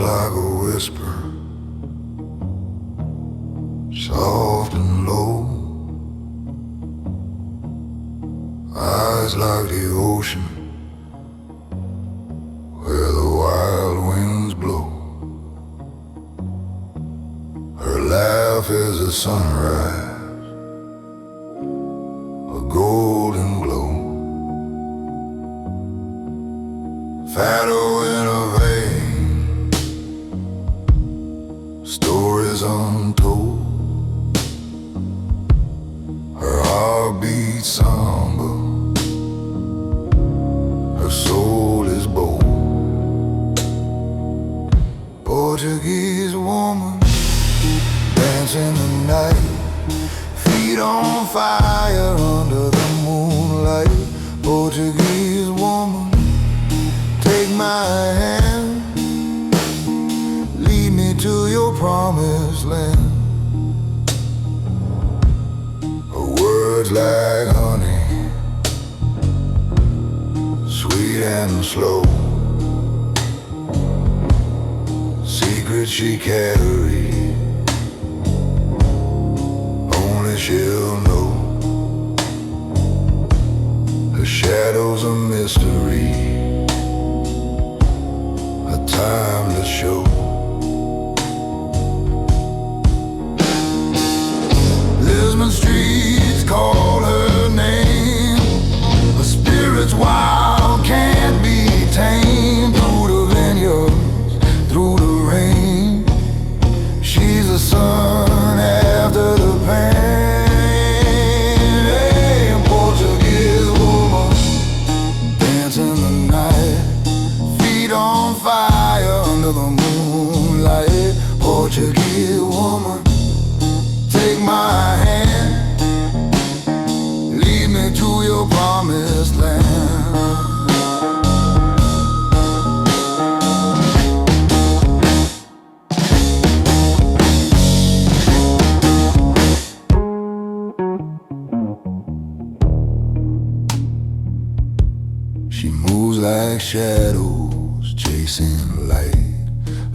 like a whisper, soft and low. Eyes like the ocean, where the wild winds blow. Her laugh is a sunrise, a golden glow. Fatter in a vein, stories untold. Her heart beats somber, her soul is bold. Portuguese woman, dance in the night, feet on fire under the moonlight. Portuguese woman, take my hand, lead me to your promised land. Her words like honey, sweet and slow. Secrets she carries, only she'll know. Her shadow's a mystery, a timeless show. Lisbon streets call her name, her spirit's wild, can't be tamed. Through the vineyards, through the rain, she's the sun after the pain. Hey, Portuguese woman, dance in the night, feet on fire under the moonlight. Portuguese woman, take my hand, lead me to your promised land. She moves like shadows, chasing light.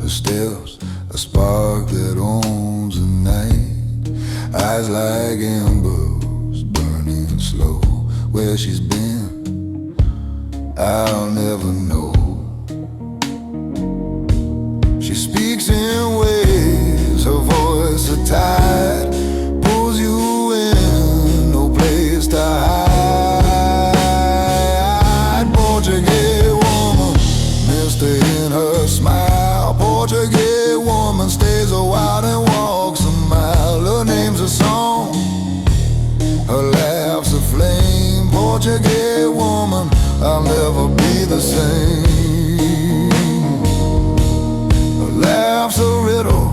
Her steps, a spark that owns the night. Eyes like embers, burning slow. Where she's been, I'll never know. She speaks in waves, her voice a tide, pulls you in, no place to hide. Portuguese woman, mister in her smile. Portuguese woman stays a while and walks a mile. Her name's a song, her laugh's a flame. Portuguese woman, I'll never be the same. Her laugh's a riddle,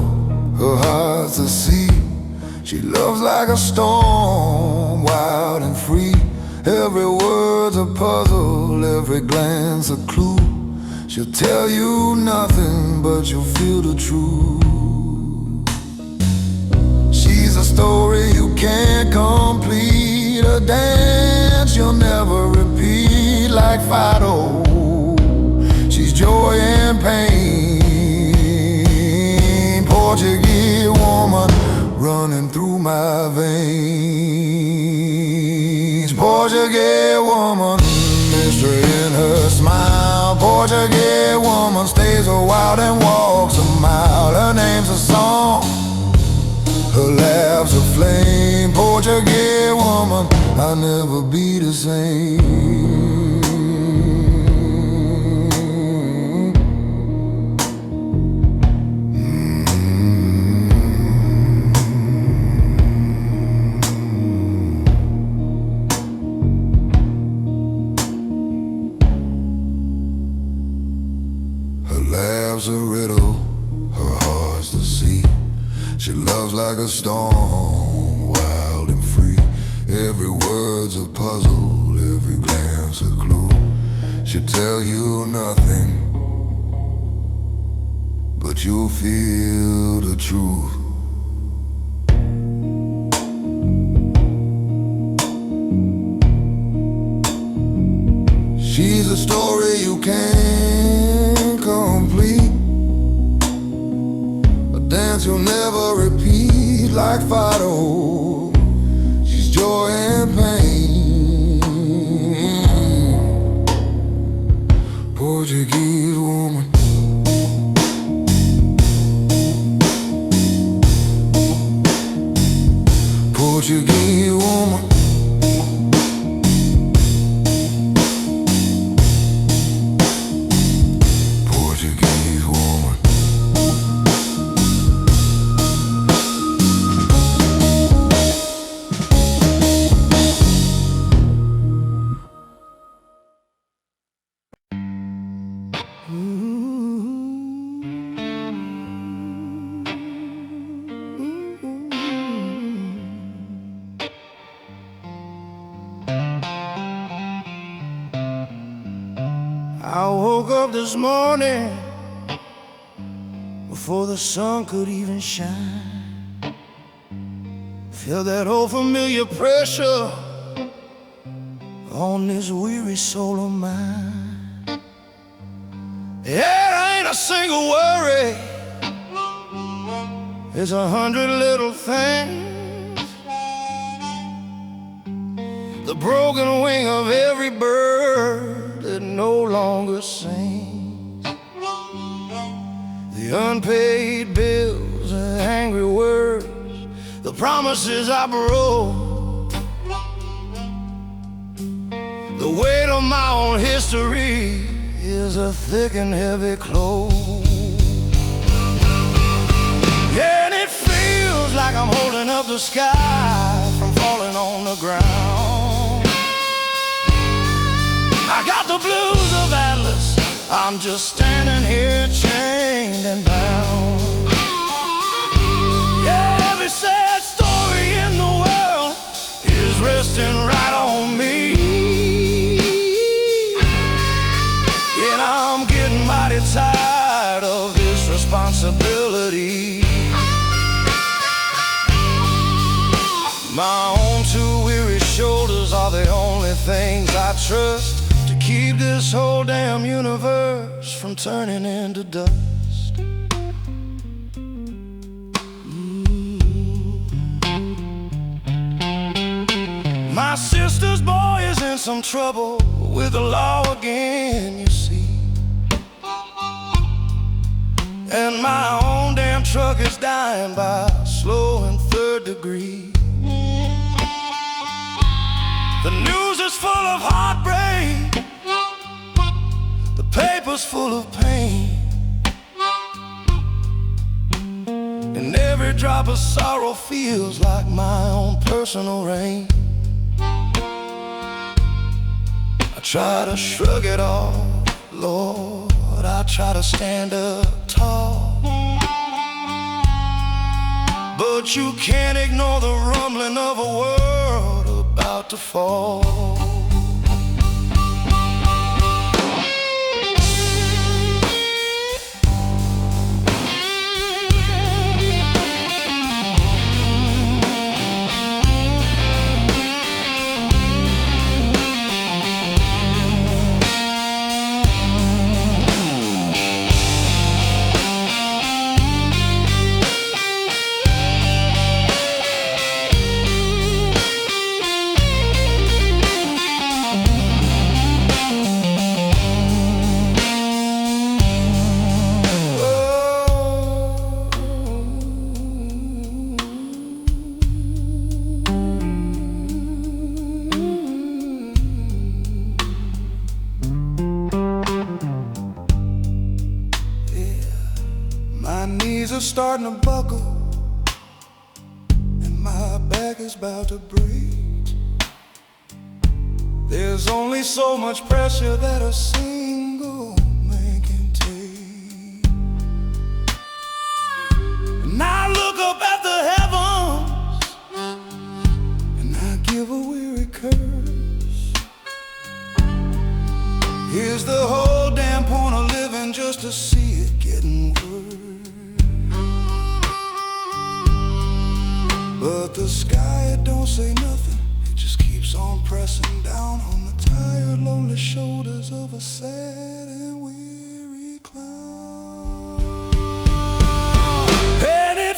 her heart's a sea. She loves like a storm, wild and free. Every word's a puzzle, every glance a clue. She'll tell you nothing, but you'll feel the truth. She's a story you can't complete, a dance you'll never repeat. Like Fido, she's joy and pain. Portuguese woman, running through my veins. Portuguese woman, mystery in her smile. Portuguese woman, stays a while and walks a mile. Her name's a song, her laugh's a flame. Portuguese woman, I'll never be the same. Her laugh's a riddle, her heart's the sea. She loves like a storm, wild and free. Every word's a puzzle, every glance a clue. She'll tell you nothing, but you'll feel the truth. She's a story you can't complete, she'll never repeat like Fido. She's joy and pain. Portuguese woman. Portuguese woman. Portuguese woman. I woke up this morning before the sun could even shine. Feel that old familiar pressure on this weary soul of mine. Yeah, ain't a single worry, it's 100 little things. The broken wing of every bird that no longer sings. The unpaid bills, the angry words, the promises I broke. The weight of my own history is a thick and heavy cloak. Yeah, and it feels like I'm holding up the sky from falling on the ground. I got the blues of Atlas, I'm just standing here chained and bound. Yeah, every sad story in the world is resting right on me. And I'm getting mighty tired of this responsibility. My own two weary shoulders are the only things I trust to keep this whole damn universe from turning into dust. My sister's boy is in some trouble with the law again, you see. And my own damn truck is dying by slow and third degree. The news is full of heartbreak, the paper's full of pain, and every drop of sorrow feels like my own personal rain. I try to shrug it off, Lord, I try to stand up tall, but you can't ignore the rumbling of a world about to fall. Starting to buckle, and my back is about to break. There's only so much pressure that a single man can take. And I look up at the heavens, and I give a weary curse. Here's the whole damn point of living, just to see it getting worse. But the sky, it don't say nothing, it just keeps on pressing down on the tired, lonely shoulders of a sad and weary clown. And it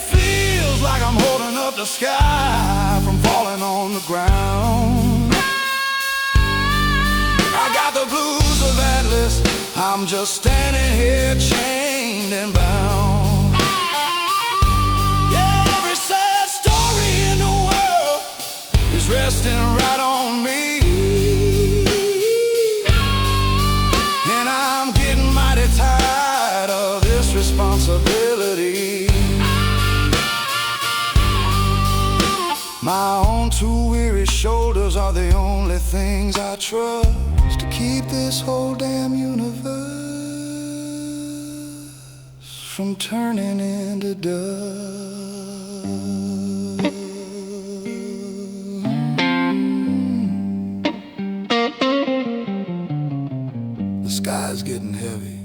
the sky from falling on the ground. I got the blues of Atlas, I'm just standing here chained and bound. Yeah, every sad story in the world is resting right on me. And I'm getting mighty tired of this responsibility. My own two weary shoulders are the only things I trust to keep this whole damn universe from turning into dust. The sky's getting heavy.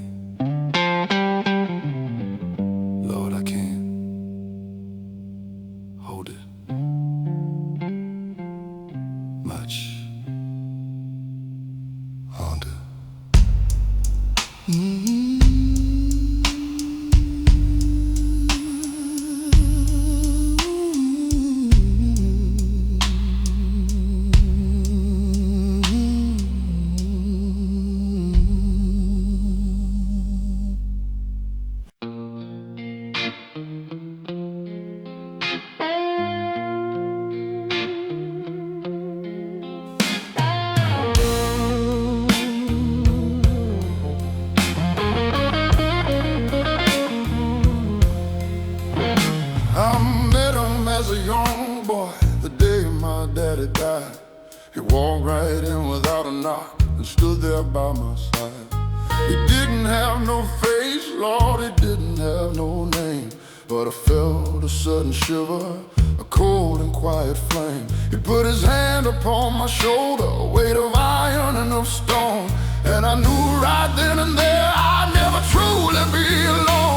Lord, I can't hold it much longer. As a young boy, the day my daddy died, he walked right in without a knock and stood there by my side. He didn't have no face, Lord, he didn't have no name, but I felt a sudden shiver, a cold and quiet flame. He put his hand upon my shoulder, a weight of iron and of stone, and I knew right then and there I'd never truly be alone.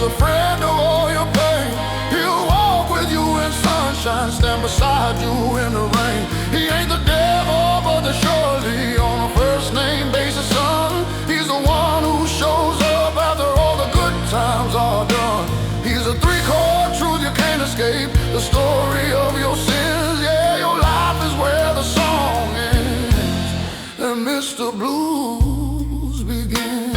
A friend of all your pain, he'll walk with you in sunshine, stand beside you in the rain. He ain't the devil, but the surely on a first name basis, son. He's the one who shows up after all the good times are done. He's a three-chord truth you can't escape, the story of your sins. Yeah, your life is where the song ends, and Mr. Blues begins.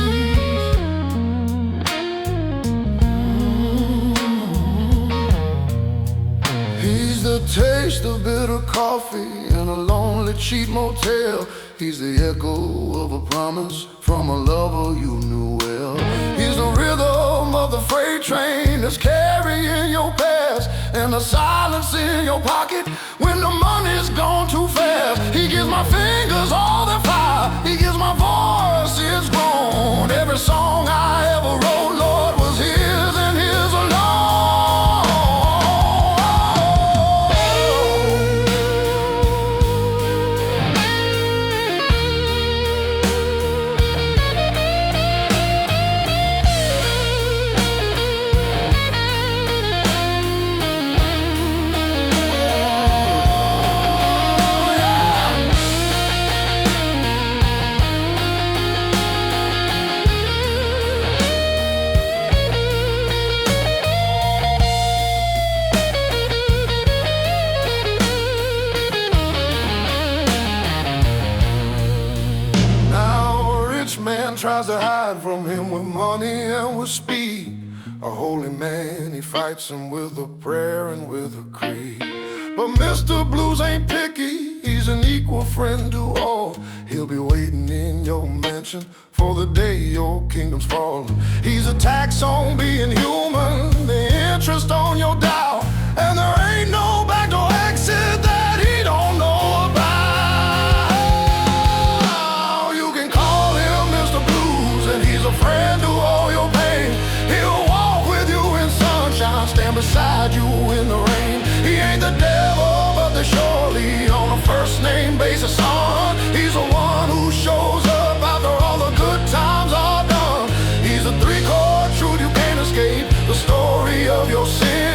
The taste of bitter coffee in a lonely cheap motel. He's the echo of a promise from a lover you knew well. He's the rhythm of the freight train that's carrying your past, and the silence in your pocket when the money's gone too fast. He gives my fingers all their fire, he gives my voice its groan. Every song I ever wrote, Lord, was his and his alone. Tries to hide from him with money and with speed. A holy man, he fights him with a prayer and with a creed. But Mr. Blues ain't picky, he's an equal friend to all. He'll be waiting in your mansion for the day your kingdom's falling. He's a tax on being human, the interest on your dough, and there ain't no backdoor exit that he don't know about. He's a friend to all your pain. He'll walk with you in sunshine, stand beside you in the rain. He ain't the devil, but they're surely on a first name basis, son. He's the one who shows up after all the good times are done. He's a three-chord truth you can't escape, the story of your sin.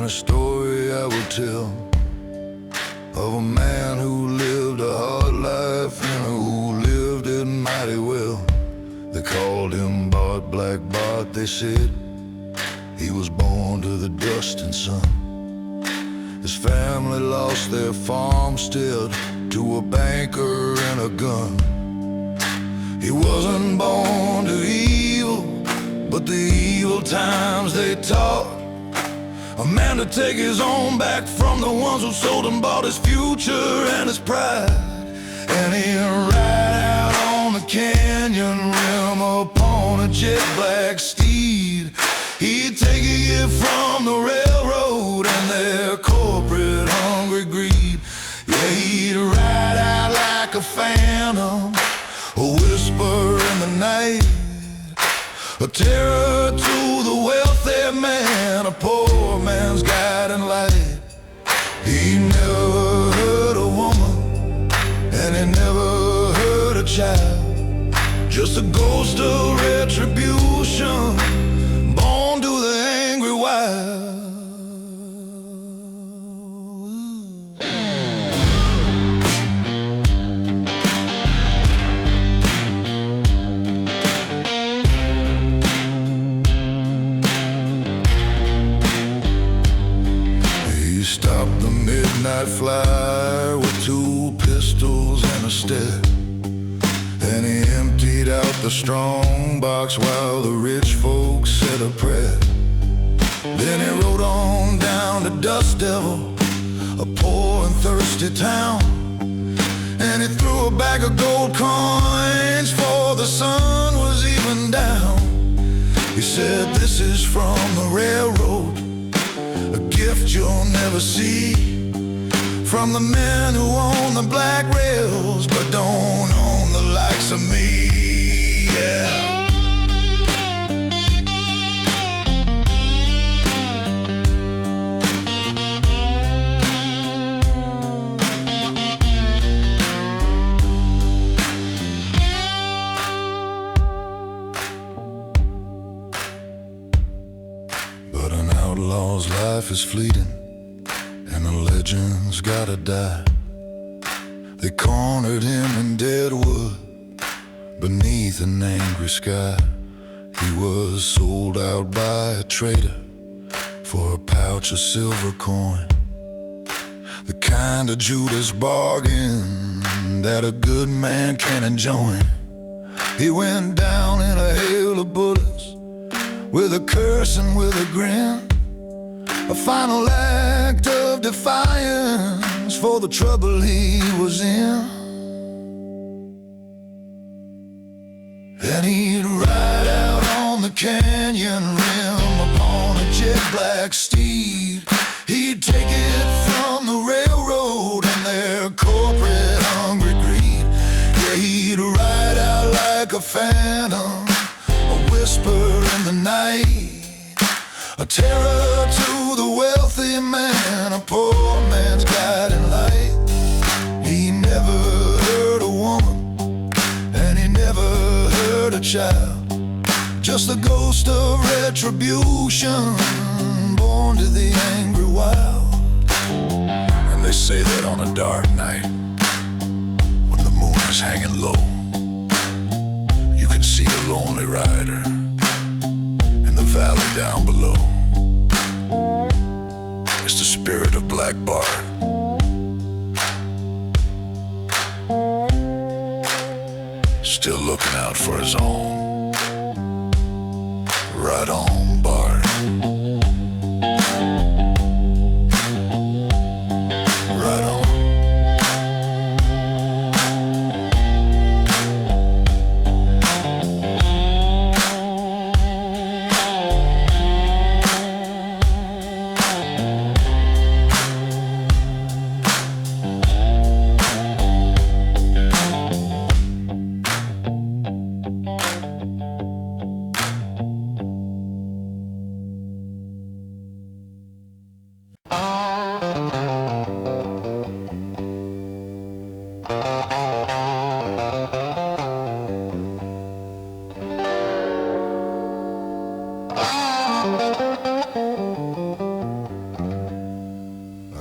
a story I will tell of a man who lived a hard life and who lived it mighty well. They called him Bart, Black Bart, they said. He was born to the dust and sun. His family lost their farmstead to a banker and a gun. He wasn't born to evil, but the evil times they taught a man to take his own back from the ones who sold and bought his future and his pride. And he'd ride out on the canyon rim upon a jet black steed. He'd take a gift from the railroad and their corporate hungry greed. Yeah, he'd ride out like a phantom, a whisper in the night, a terror to the wealthy man, a poor man's guiding light. He never hurt a woman, and he never hurt a child. Just a ghost of retribution, born to the angry wild. He stopped the midnight flyer with 2 pistols and a step. Then he emptied out the strong box while the rich folks said a prayer. Then he rode on down to Dust Devil, a poor and thirsty town. And he threw a bag of gold coins for the sun was even down. He said, "This is from the railroad, a gift you'll never see, from the men who own the black rails but don't own the likes of me." Yeah. But an outlaw's life is fleeting, and the legend's gotta die. They cornered him in Deadwood beneath an angry sky. He was sold out by a trader for a pouch of silver coin, the kind of Judas bargain that a good man can enjoy. He went down in a hail of bullets, with a curse and with a grin, a final act of defiance for the trouble he was in. Then he'd ride out on the canyon rim upon a jet black steed. He'd take it from the railroad and their corporate hungry greed. Yeah, he'd ride out like a phantom, a whisper in the night, a terror to the wealthy man, a poor man's guiding light. He never hurt a woman, and he never hurt a child. Just a ghost of retribution, born to the angry wild. And they say that on a dark night, when the moon is hanging low, you can see a lonely rider in the valley down below. It's the spirit of Black Bart. Still looking out for his own. Right on, Bart. Right on.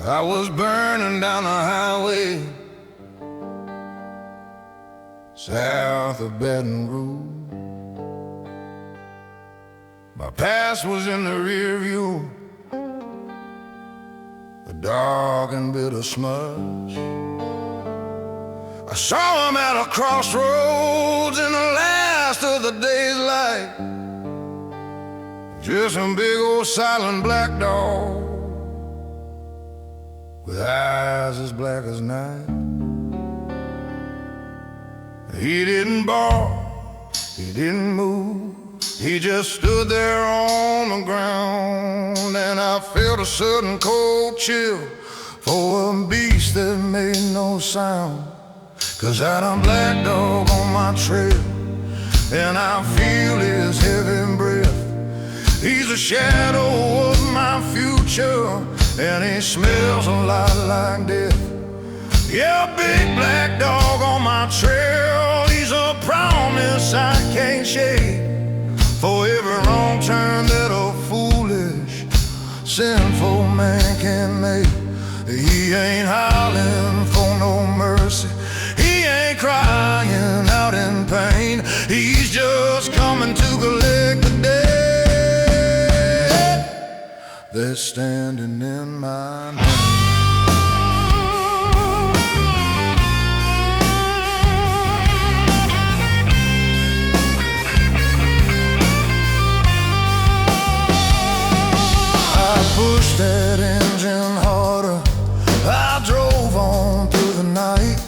I was burning down the highway south of Baton Rouge. My past was in the rear view, a dark and bitter smudge. I saw him at a crossroads in the last of the day's light. Just some big old silent black dog with eyes as black as night. He didn't bark, he didn't move, he just stood there on the ground. And I felt a sudden cold chill for a beast that made no sound. 'Cause I had a black dog on my trail, and I feel his heavy breath. He's a shadow of my future, and he smells a lot like death. Yeah, big black dog on my trail, he's a promise I can't shake. For every wrong turn that a foolish, sinful man can make. He ain't howling for no mercy, he ain't crying out in pain. He's just coming to collect the dead that's standing in my name. Pushed that engine harder, I drove on through the night,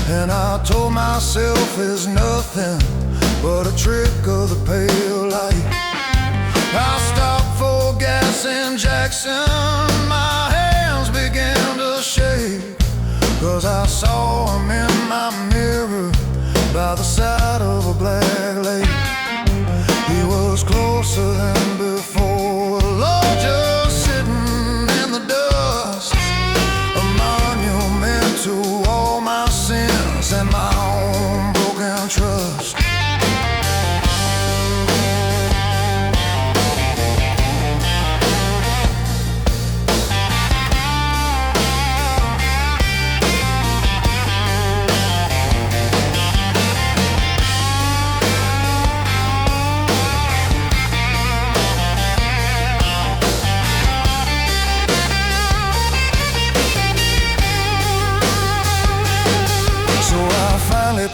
and I told myself it's nothing but a trick of the pale light. I stopped for gas in Jackson, my hands began to shake, 'cause I saw him in my mirror by the side of a black lake. He was closer than before, Lord, just sitting in the dust, a monument to all my sins and my own broken trust.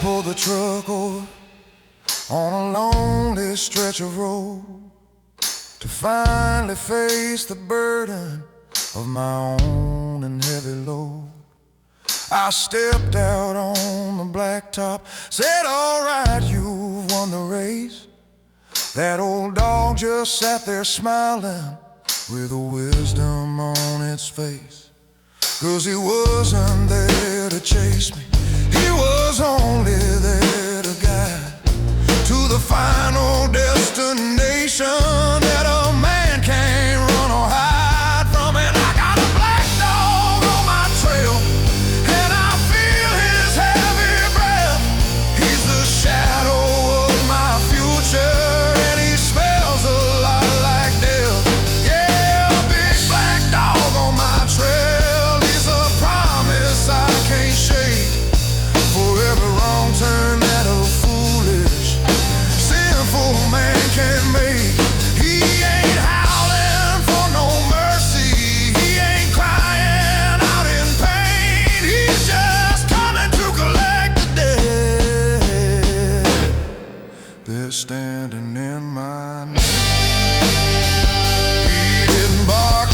Pulled the truck over on a lonely stretch of road to finally face the burden of my own and heavy load. I stepped out on the blacktop, said, "All right, you've won the race." That old dog just sat there smiling with a wisdom on its face. 'Cause he wasn't there to chase me, he was only there to guide to the final destination that a man can't run or hide from. And I got a black dog on my trail, and I feel his heavy breath. He's the shadow of my future, and he smells a lot like death. Yeah, a big black dog on my trail, he's a promise I can't shake. For every wrong turn that a foolish, sinful man can make. He ain't howling for no mercy, he ain't crying out in pain. He's just coming to collect the dead. They're standing in my name. He didn't bark,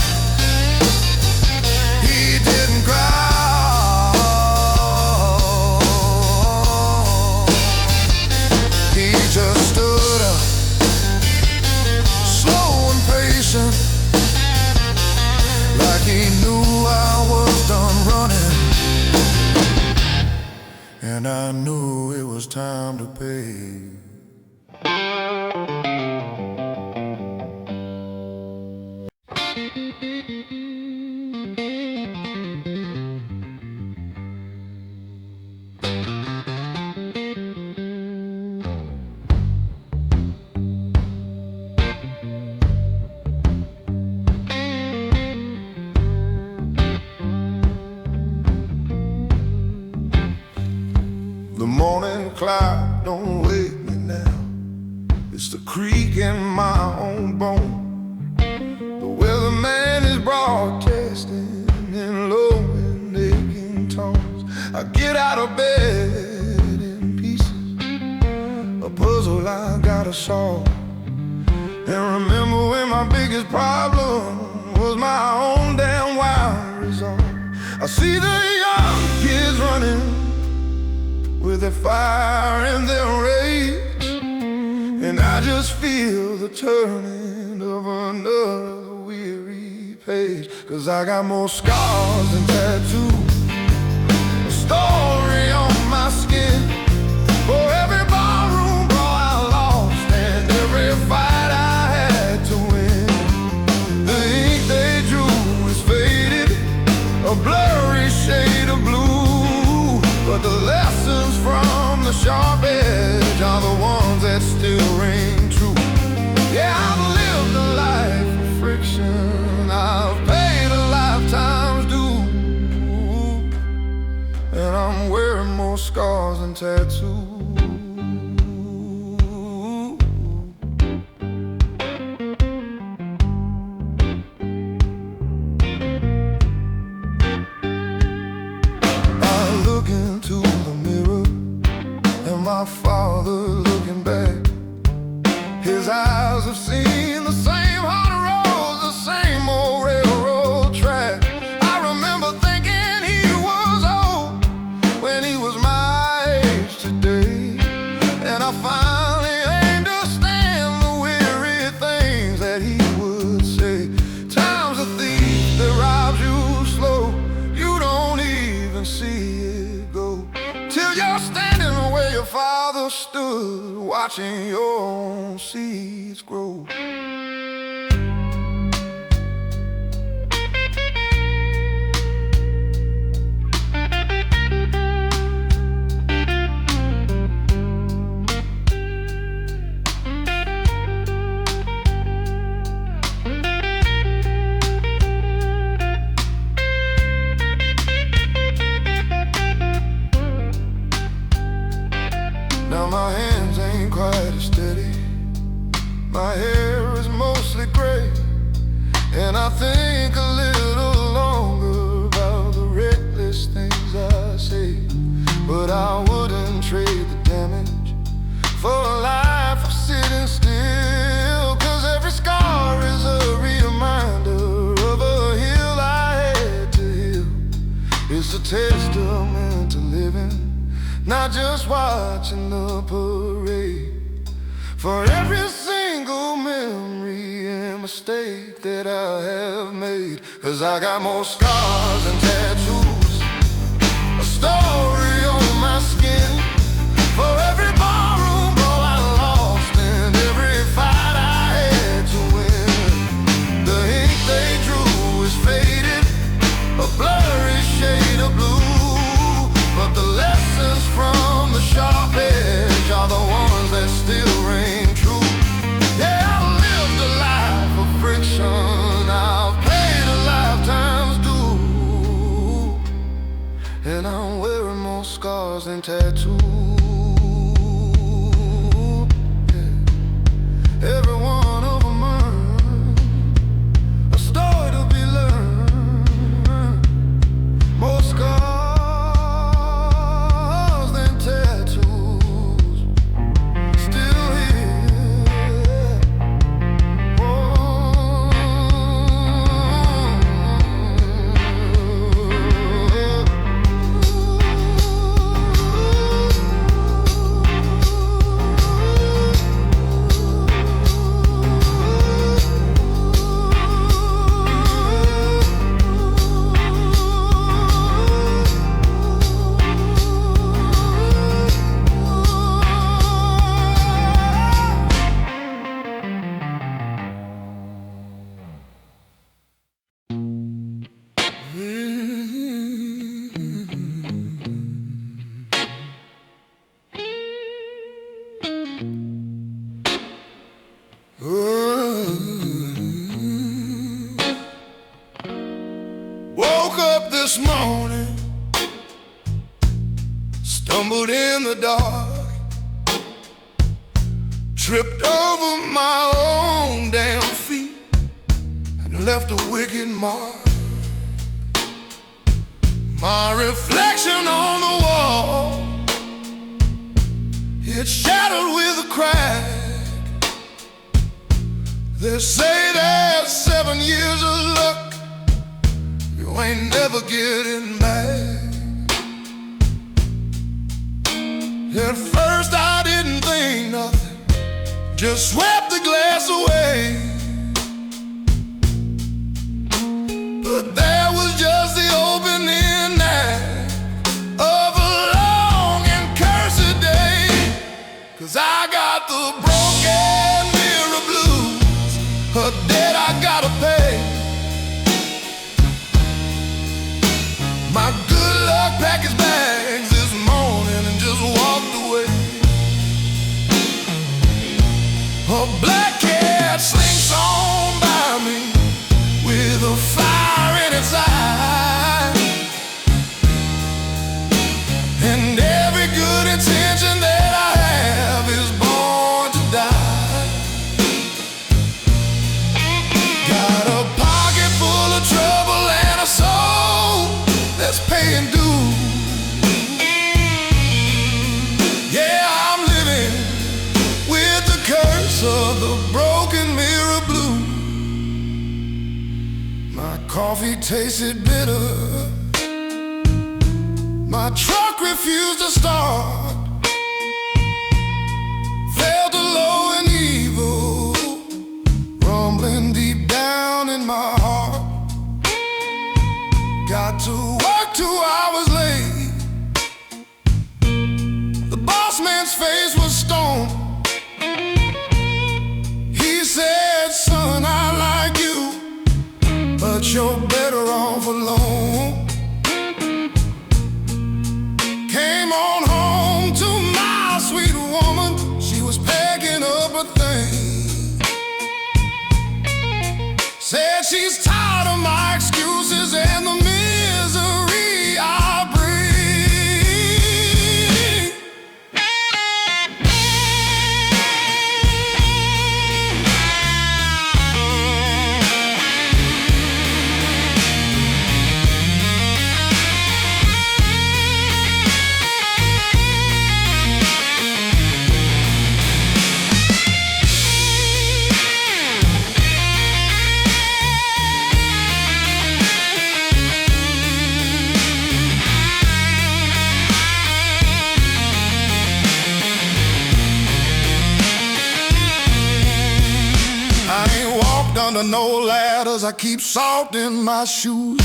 he didn't cry, just stood up, slow and patient, like he knew I was done running, and I knew it was time to pay. in my own bone. The weatherman is broadcasting in low and aching tones. I get out of bed in pieces, a puzzle I gotta solve. And remember when my biggest problem was my own damn wild resolve. I see the young kids running with their fire and their rage, and I just feel the turning of another weary page. 'Cause I got more scars than tattoos, a story on my skin, for every barroom brawl I lost and every fight I had to win. The ink they drew is faded, a blurry shade of blue, but the lessons from the sharp edge are the ones that still ring true. Yeah, I've lived a life of friction, I've paid a lifetime's due, and I'm wearing more scars than tattoos. My father looking back, his eyes have seen the same hard roads, the same old railroad track. I remember thinking he was old when he was my age today, and I finally understand the weary things that he would say. Time's a thief that robs you slow, you don't even see it go, till you're standing where your father stood, watching your own seeds grow. Now my hands ain't quite as steady, my hair is mostly gray, and I think a little longer about the reckless things I say. But I wouldn't trade the damage for a life of sitting still, 'cause every scar is a reminder of a hill I had to heal. It's a testament to living, not just watching the parade, for every single memory and mistake that I have made. 'Cause I got more scars than tattoos, a story on my skin, for every barroom brawl I lost and every fight I had to win. The ink they drew is faded, a blurry shade of blue, but the lessons from the sharp edge are the ones that still ring true. Yeah, I've lived a life of friction, I've paid a lifetime's due, and I'm wearing more scars than tattoos. Yeah. Every one of them a story to be learned, more scars this morning, stumbled in the dark, tripped over my own damn feet and left a wicked mark. My reflection on the wall, it's shattered with a crack. They say there's 7 years of luck, you ain't never getting back. At first I didn't think nothing, just swept the glass away. But there was just the opening act of a long and cursed day. 'Cause I got the broken mirror blues, a debt I gotta pay. My good luck packed his bags this morning and just walked away. A black cat slinks on by me with a fire in its eye, and every good intention that I have is born to die. Got a pocket full of trouble and a soul that's paying dues. Yeah, I'm living with the curse of the broken mirror blue. My coffee tasted bitter, my truck refused to start, felt alone and evil rumbling deep down in my heart. Got to work 2 hours late, the boss man's face was stone. He said, son, I like you, but you're better off alone. Came on home to my sweet woman, she was packing up her things. Said she's tired of my excuses and the misery I bring. Under no ladders, I keep salt in my shoes.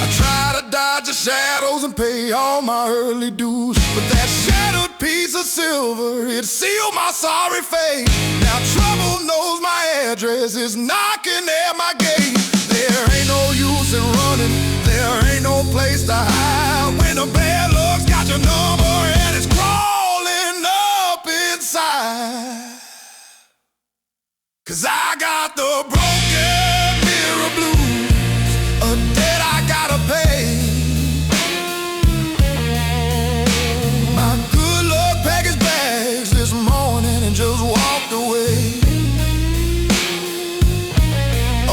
I try to dodge the shadows and pay all my early dues, but that shattered piece of silver, it sealed my sorry fate. Now trouble knows my address, is knocking at my gate. There ain't no use in running, there ain't no place to hide when the bad luck's got your number and it's crawling up inside. 'Cause I got the broken mirror blues, a debt I gotta pay. My good luck packed his bags this morning and just walked away.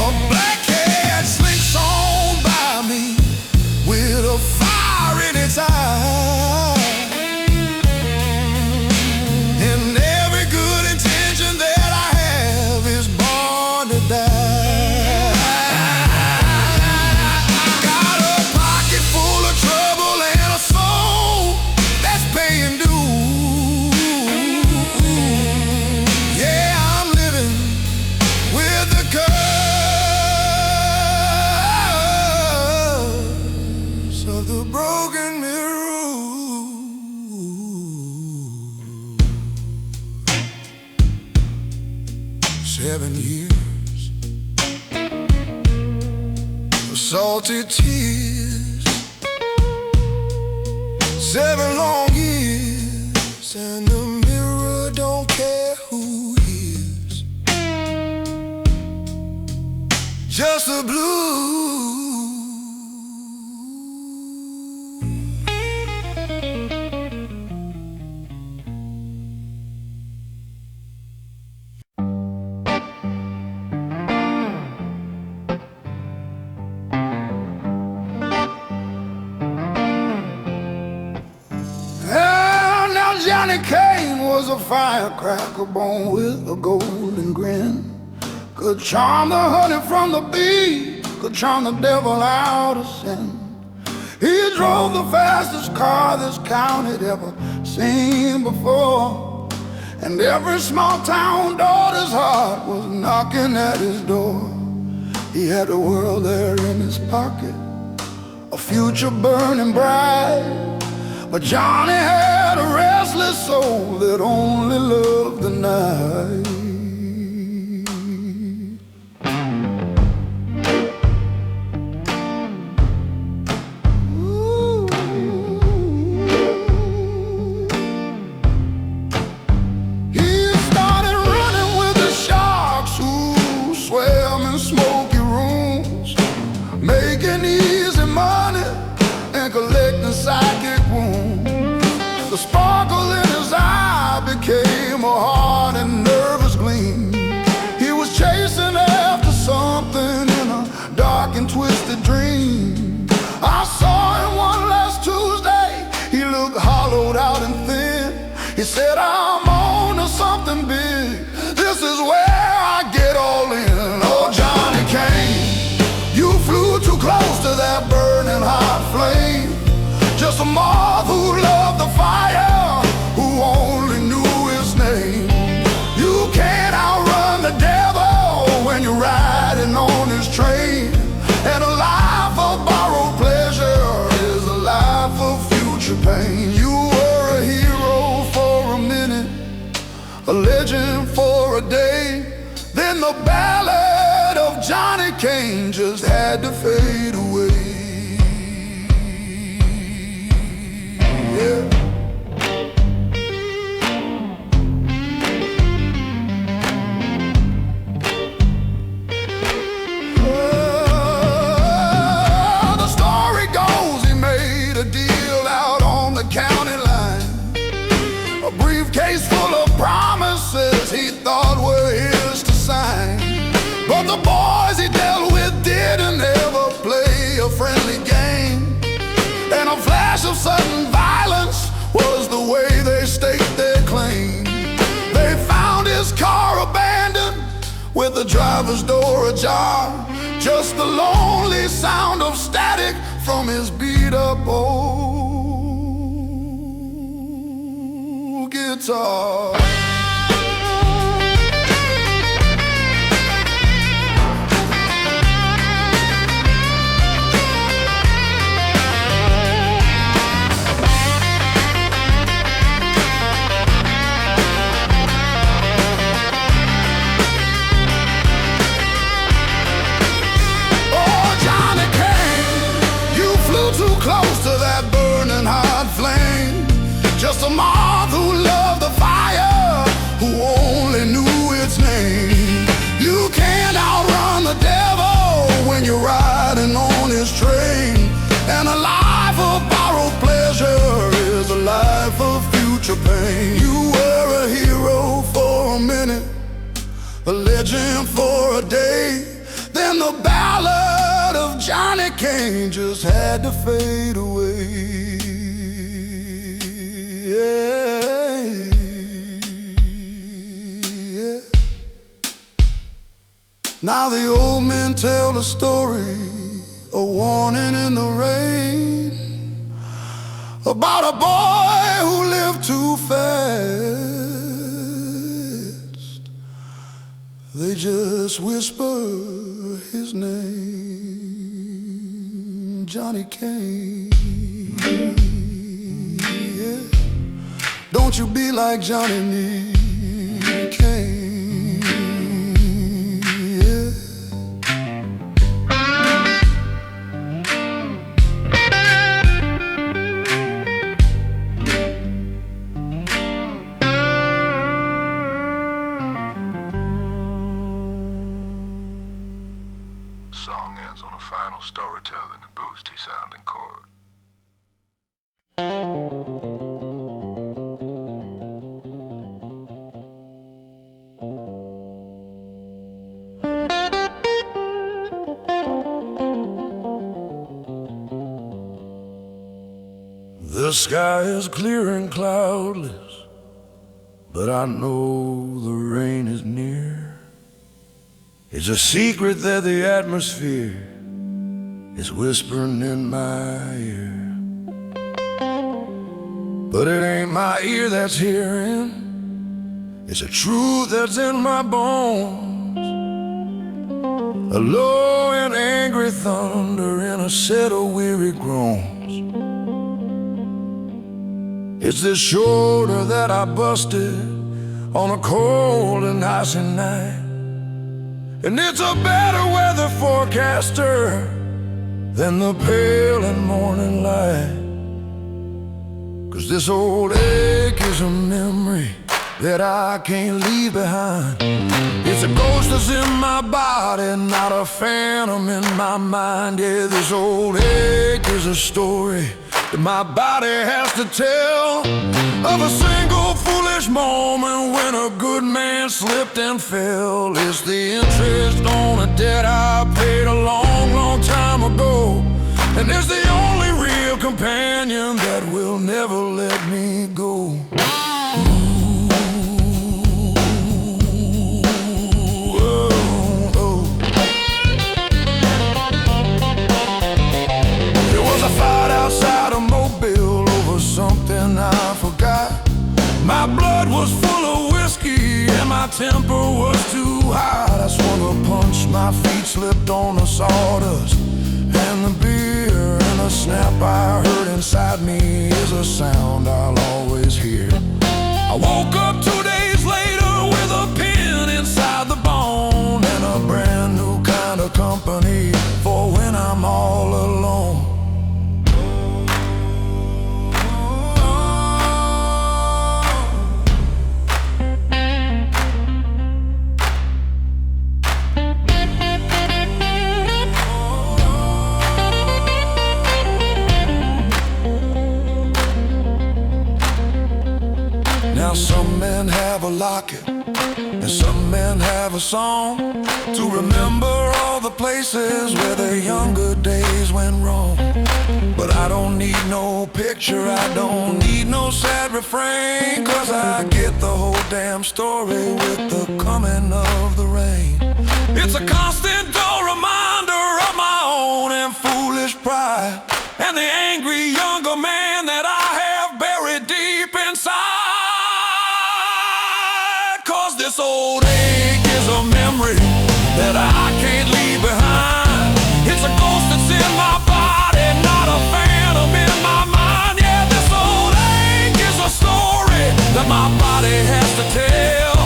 A black cat slinks on by me with a fire in its eye, and every good intention that I have is born to die. Got a pocket full of trouble and a soul that's paying dues. Yeah, I'm living with the curse of the broken mirror. 7 years of salty tears, 7 long years, and the mirror don't care who hears, just the blues. Johnny Kane was a firecracker born with a golden grin. Could charm the honey from the bee, could charm the devil out of sin. He drove the fastest car this county had ever seen before, and every small town daughter's heart was knocking at his door. He had the world there in his pocket, a future burning bright, but Johnny had a restless soul that only loved the night. The sparkle in his eye became a hard and nervous gleam. He was chasing after something in a dark and twisted dream. I saw him one last Tuesday. He looked hollowed out and thin. He said, I'm on to something big. This is where I get all in. Oh, Johnny Kane, you flew too close to that burning hot flame. Just a moth who loved the fire, who only knew his name. You can't outrun the devil when you're riding on his train. And a life of borrowed pleasure is a life of future pain. You were a hero for a minute, a legend for a day. Then the ballad of Johnny Kane just had to fade away. Yeah. The story goes he made a deal out on the county line, a briefcase full of promises he thought were his to sign. But the boys he dealt with didn't ever play a friendly game, and a flash of sudden violence was the way they staked their claim. They found his car abandoned with the driver's door ajar, just the lonely sound of static from his beat-up old guitar. Close to that burning hot flame. Just a moth who loved the fire, who only knew its name. You can't outrun the devil when you're riding on his train. And a life of borrowed pleasure is a life of future pain. You were a hero for a minute, a legend for a day. Then the ballad of Johnny Kane just had to fade away. Yeah, yeah. Now the old men tell the story, a warning in the rain, about a boy who lived too fast. They just whisper his name, Johnny Kane. Yeah. Don't you be like Johnny Kane. Yeah. Song ends on a final storytelling and boosty sounding chord. The sky is clear and cloudless, but I know the rain is near. It's a secret that the atmosphere is whispering in my ear. But it ain't my ear that's hearing, it's a truth that's in my bones. A low and angry thunder in a set of weary groans. It's this shoulder that I busted on a cold and icy night. And it's a better weather forecaster than the pale and morning light. 'Cause this old ache is a memory that I can't leave behind. It's a ghost that's in my body, not a phantom in my mind. Yeah, this old ache is a story that my body has to tell, of a single foolish moment when a good man slipped and fell. It's the interest on a debt I paid a long, long time ago, and it's the only real companion that will never let me go. Outside of Mobile over something I forgot. My blood was full of whiskey and my temper was too hot. I swung a punch, my feet slipped on the sawdust, and the beer and the snap I heard inside me is a sound I'll always hear. I woke up 2 days later with a pin inside the bone, and a brand new kind of company for when I'm all alone. Now some men have a locket, and some men have a song to remember all the places where their younger days went wrong. But I don't need no picture, I don't need no sad refrain, 'cause I get the whole damn story with the coming of the rain. It's a constant dull reminder of my own and foolish pride, and the angry younger man that I have buried deep inside. This old ache is a memory that I can't leave behind. It's a ghost that's in my body, not a phantom in my mind. Yeah, this old ache is a story that my body has to tell,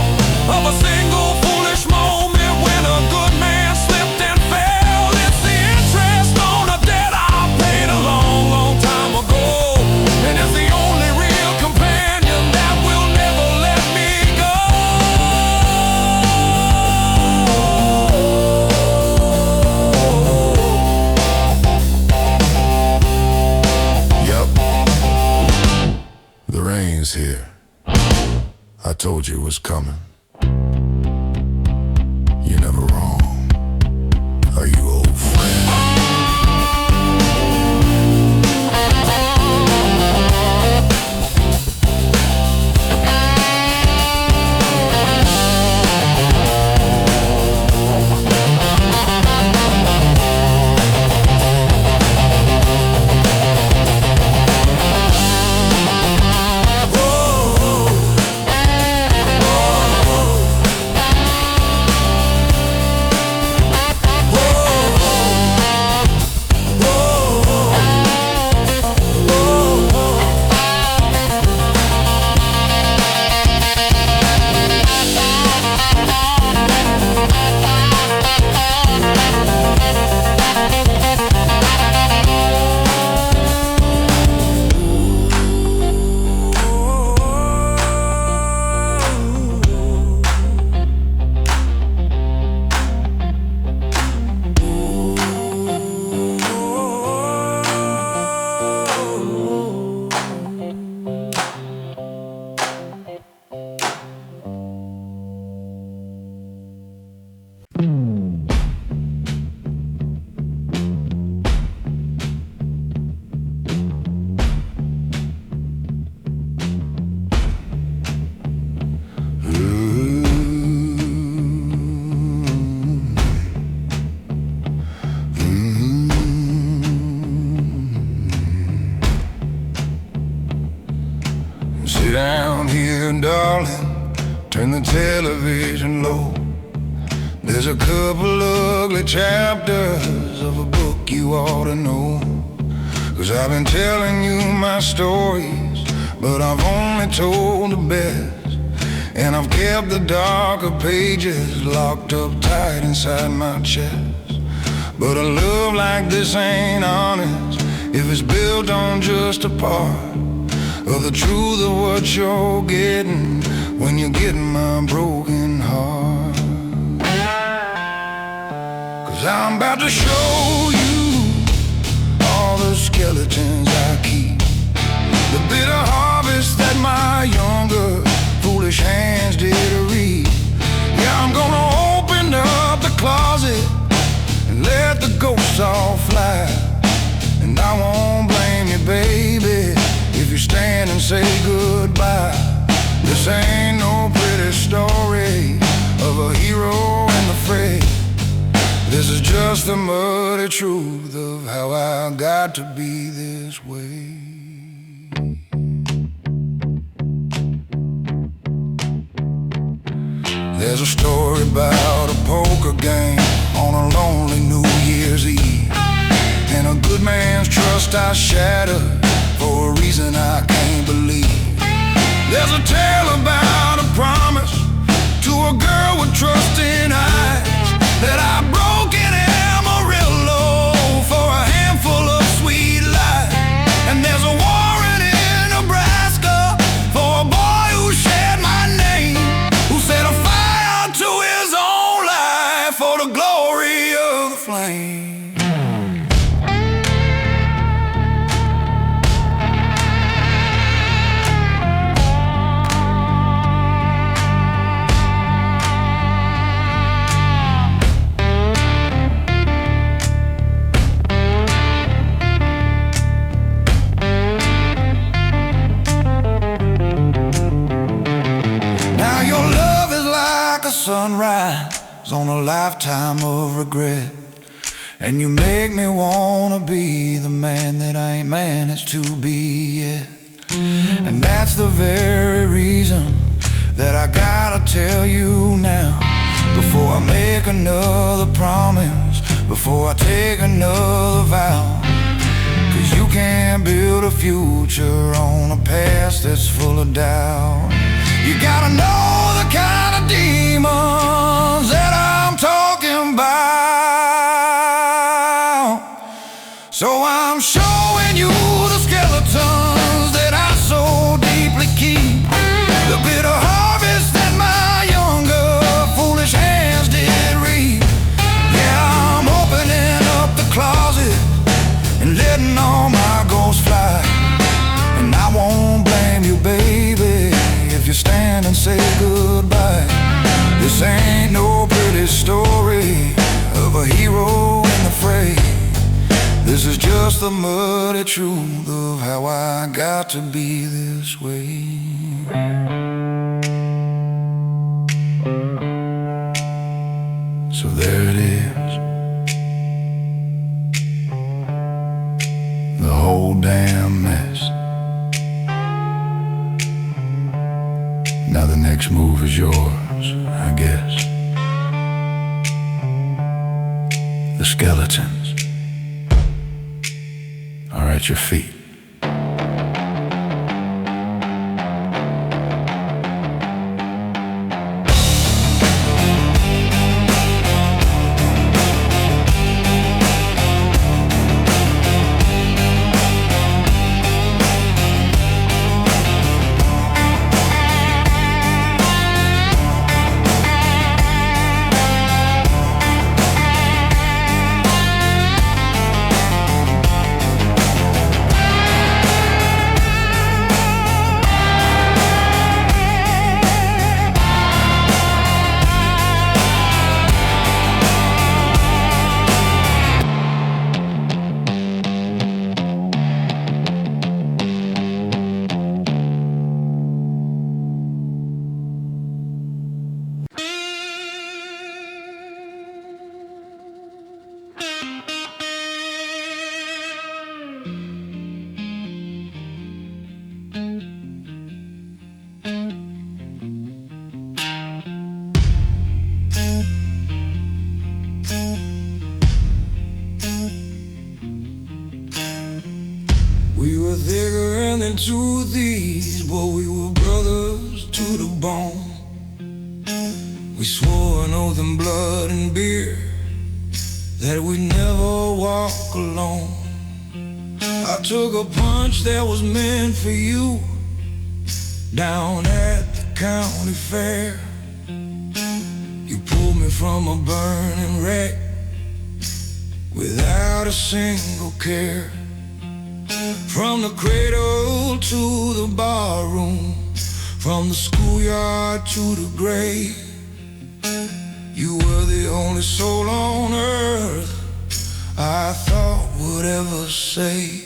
of a single foolish moment when a good man slipped and fell. It's the interest on a debt I paid a long, long time ago, and it's the only real companion that will never let me go. The rain's here. I told you it was coming. You're never wrong, are you, old friend? darling, turn the television low. There's a couple ugly chapters of a book you ought to know. 'Cause I've been telling you my stories, but I've only told the best. And I've kept the darker pages locked up tight inside my chest. But a love like this ain't honest if it's built on just a part of the truth of what you're getting when you're getting my broken heart. 'Cause I'm about to show you all the skeletons I keep, the bitter harvest that my younger foolish hands did reap. Yeah, I'm gonna open up the closet and let the ghosts all fly. And I won't blame you, baby, if you stand and say goodbye. This ain't no pretty story of a hero in the fray. This is just the muddy truth of how I got to be this way. There's a story about a poker game on a lonely New Year's Eve, and a good man's trust I shattered for a reason I can't believe. There's a tale about a promise to a girl with trusting eyes that I broke in Amarillo for a handful of sweet lies. And there's a warrant in Nebraska for a boy who shared my name, who set a fire to his own life for the glory of the flame. Sunrise on a lifetime of regret, and you make me wanna be the man that I ain't managed to be yet. And that's the very reason that I gotta tell you now, before I make another promise, before I take another vow. 'Cause you can't build a future on a past that's full of doubt. You gotta know the kind of demons that I'm talking about. So I'm showing you the skeletons that I so deeply keep, the bitter harvest that my younger foolish hands did reap. Yeah, I'm opening up the closet and letting all my ghosts fly. And I won't blame you, baby, if you stand and say goodbye. This ain't no pretty story of a hero in the fray. This is just the muddy truth of how I got to be this way. So there it is, the whole damn mess. Now the next move is yours, I guess. The skeletons are at your feet. We were thicker than two thieves, but we were brothers to the bone. We swore an oath in blood and beer that we'd never walk alone. I took a punch that was meant for you down at the county fair. You pulled me from a burning wreck without a single care. From the cradle to the barroom, from the schoolyard to the grave, you were the only soul on earth I thought would ever say.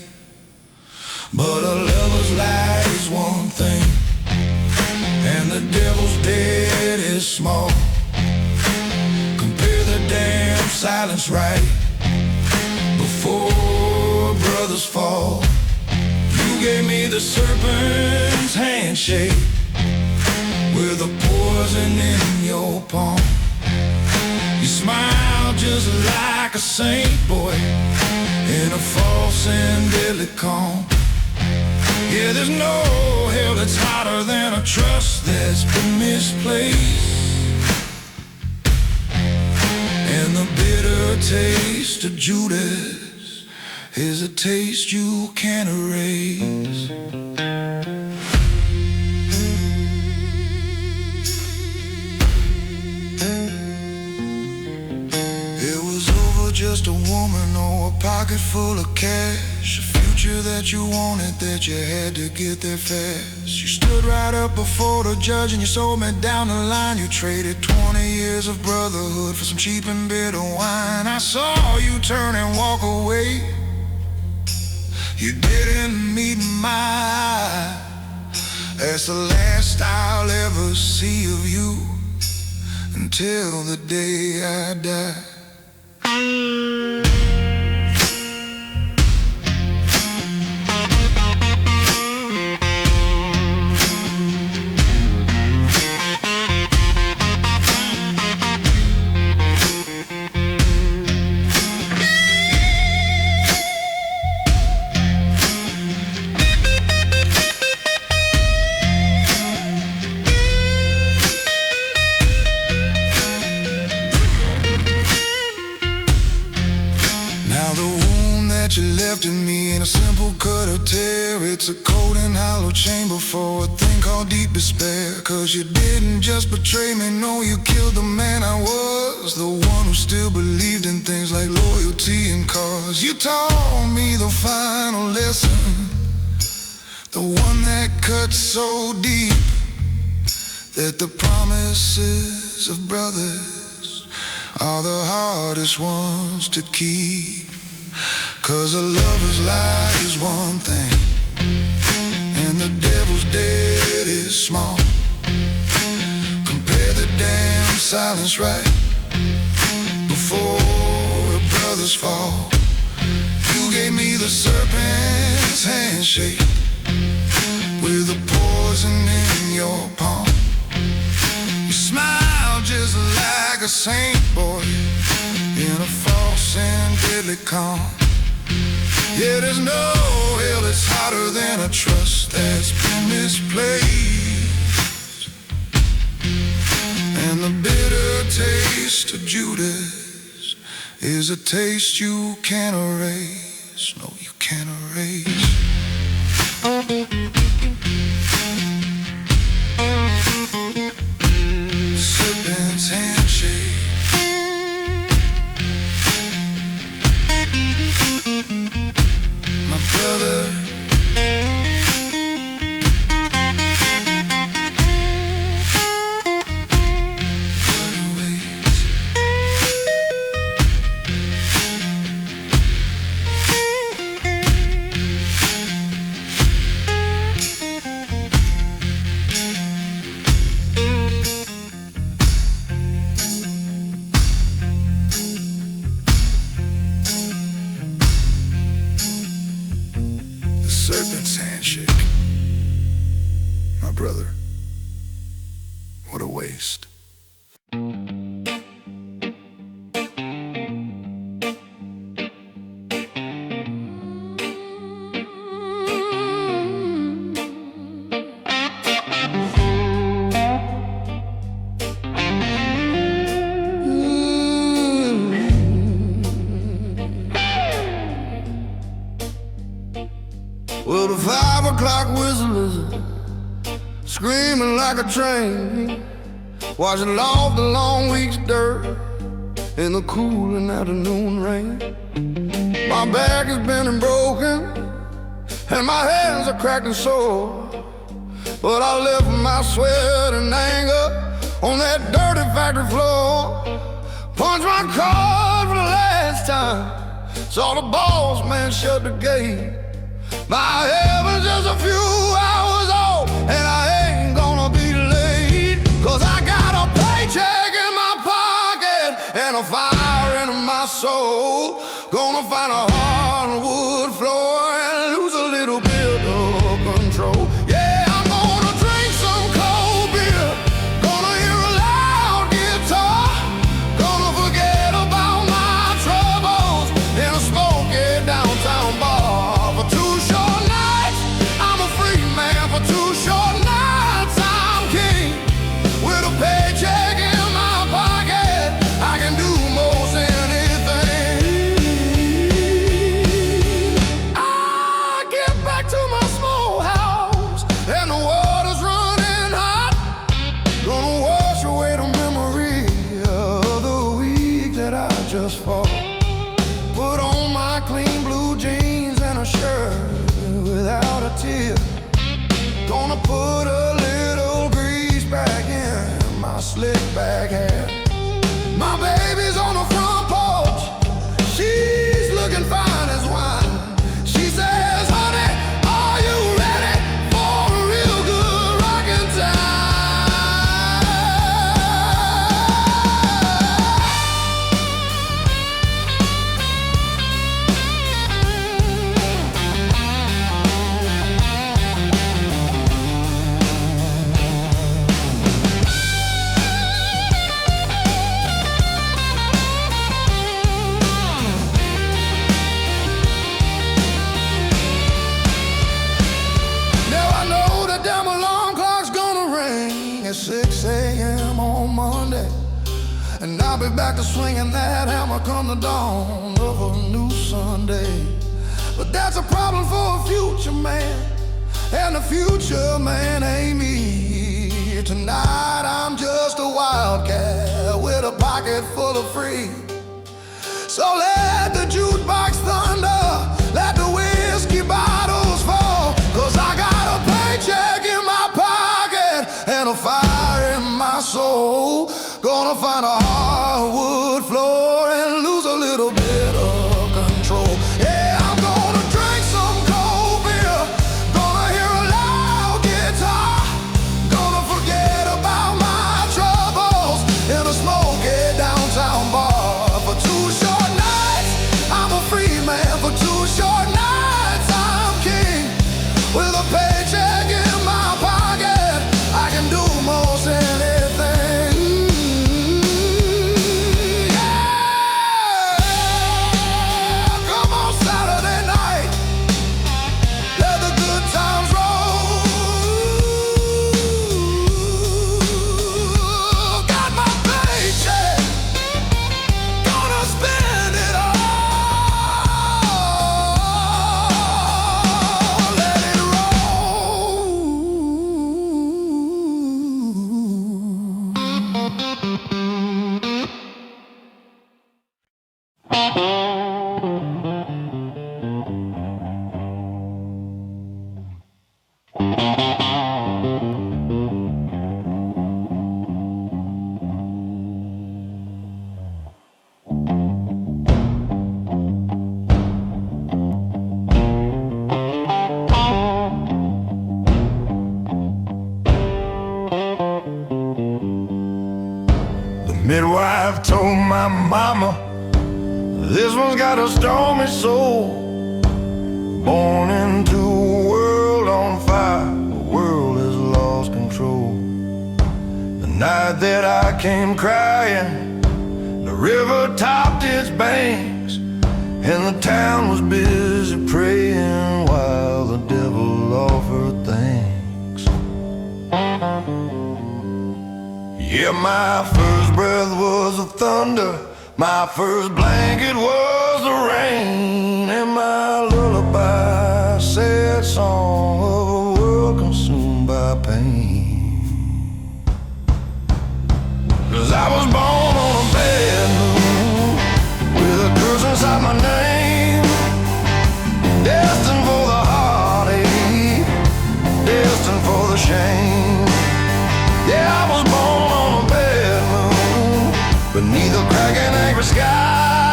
But a lover's lie is one thing, and the devil's dead is small. Compare the damn silence right before brothers fall. You gave me the serpent's handshake with the poison in your palm. You smile just like a saint, boy, in a false and deadly calm. Yeah, there's no hell that's hotter than a trust that's been misplaced. And the bitter taste of Judas is a taste you can't erase. Just a woman or a pocket full of cash, a future that you wanted that you had to get there fast. You stood right up before the judge and you sold me down the line. You traded 20 years of brotherhood for some cheap and bitter wine. I saw you turn and walk away. You didn't meet my eye. That's the last I'll ever see of you until the day I die. You left in me in a simple cut of tear. It's a cold and hollow chamber for a thing called deep despair. Cause you didn't just betray me, no, you killed the man I was, the one who still believed in things like loyalty and cause. You taught me the final lesson, the one that cuts so deep, that the promises of brothers are the hardest ones to keep. Cause a lover's lie is one thing, and the devil's dead is small. Compare the damn silence right before a brother's fall. You gave me the serpent's handshake with the poison in your palm. You smile just like a saint, boy, in a false and deadly calm. Yeah, there's no hell that's hotter than a trust that's been misplaced. And the bitter taste of Judas is a taste you can't erase. No, you can't erase. Serpent's handshake. My brother. Serpent's handshake. My brother. What a waste. Well, the 5 o'clock whistle is screaming like a train, washing off the long week's dirt in the cooling afternoon rain. My back is bent and broken, and my hands are cracked and sore, but I left my sweat and anger on that dirty factory floor. Punched my card for the last time, saw the boss man shut the gate. My heaven's just a few hours off, and I ain't gonna be late, 'cause I got a paycheck in my pocket and a fire in my soul. Gonna find a hardwood floor and lose a little bit of control. Yeah, I'm gonna drink some cold beer, gonna hear a loud guitar, gonna forget about my troubles in a smoky downtown bar. For 2 short nights, I'm a free man. For 2 short nights, I'm king. With a paycheck in my pocket, I can do most anything. I get back to my small house, and the water's running hot. Gonna wash away the memory of the week that I just fought. Put on my clean blue jeans and a shirt without a tear. Gonna put a little grease back in my slick back hair. My baby's on the front porch, she's looking fine as wine. She says, honey, are you ready for a real good rockin' time? Now I know that damn alarm clock's gonna ring at 6 a.m. on Monday, and I'll be back to swinging that hammer come the dawn of a new Sunday. But that's a problem for a future man, and the future man ain't me. Tonight I'm just a wildcat with a pocket full of free. So let the jukebox thunder, let the whiskey bottles fall, 'cause I got a paycheck in my pocket and a fire in my soul. Gonna find a hardwood floor and lose a little bit of control. Yeah, I'm gonna drink some cold beer, gonna hear a loud guitar, gonna forget about my troubles in a smoky downtown bar. For 2 short nights, I'm a free man. For 2 short nights, I'm king. With a paycheck in my pocket, I can do most anything. Yeah, come on Saturday night, let the good times roll. Got my paycheck, gonna spend it all. Let it roll. The midwife told my mama, this one's got a stormy soul. Born into a world on fire, the world has lost control. The night that I came crying, the river topped its banks, and the town was busy praying while the devil offered thanks. Yeah, my first breath was the thunder, my first blanket was the rain, and my lullaby said song of a world consumed by pain. 'Cause I was born on a bad moon, with a curse inside my name, destined for the heartache, destined for the shame. Yeah, I was born on a bad moon, beneath a cracking angry sky,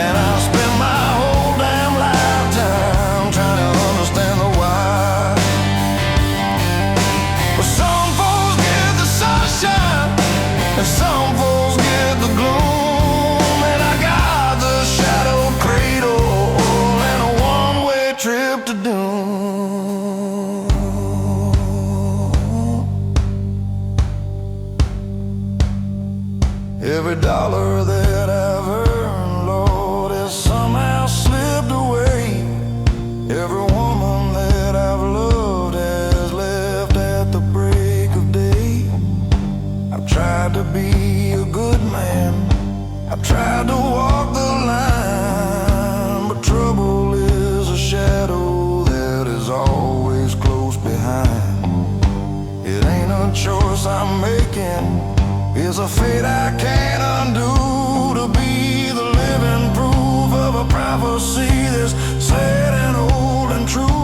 and I spent my whole damn lifetime trying to understand the why. But some folks get the sunshine, and some folks get the gloom, and I got the shadow cradle and a one-way trip to doom. Every dollar that I've earned, Lord, has somehow slipped away. Every woman that I've loved has left at the break of day. I've tried to be a good man, I've tried to walk the line, but trouble is a shadow that is always close behind. It ain't a choice I'm making, it's a fate I can't undo, to be the living proof of a prophecy that's sad and old and true.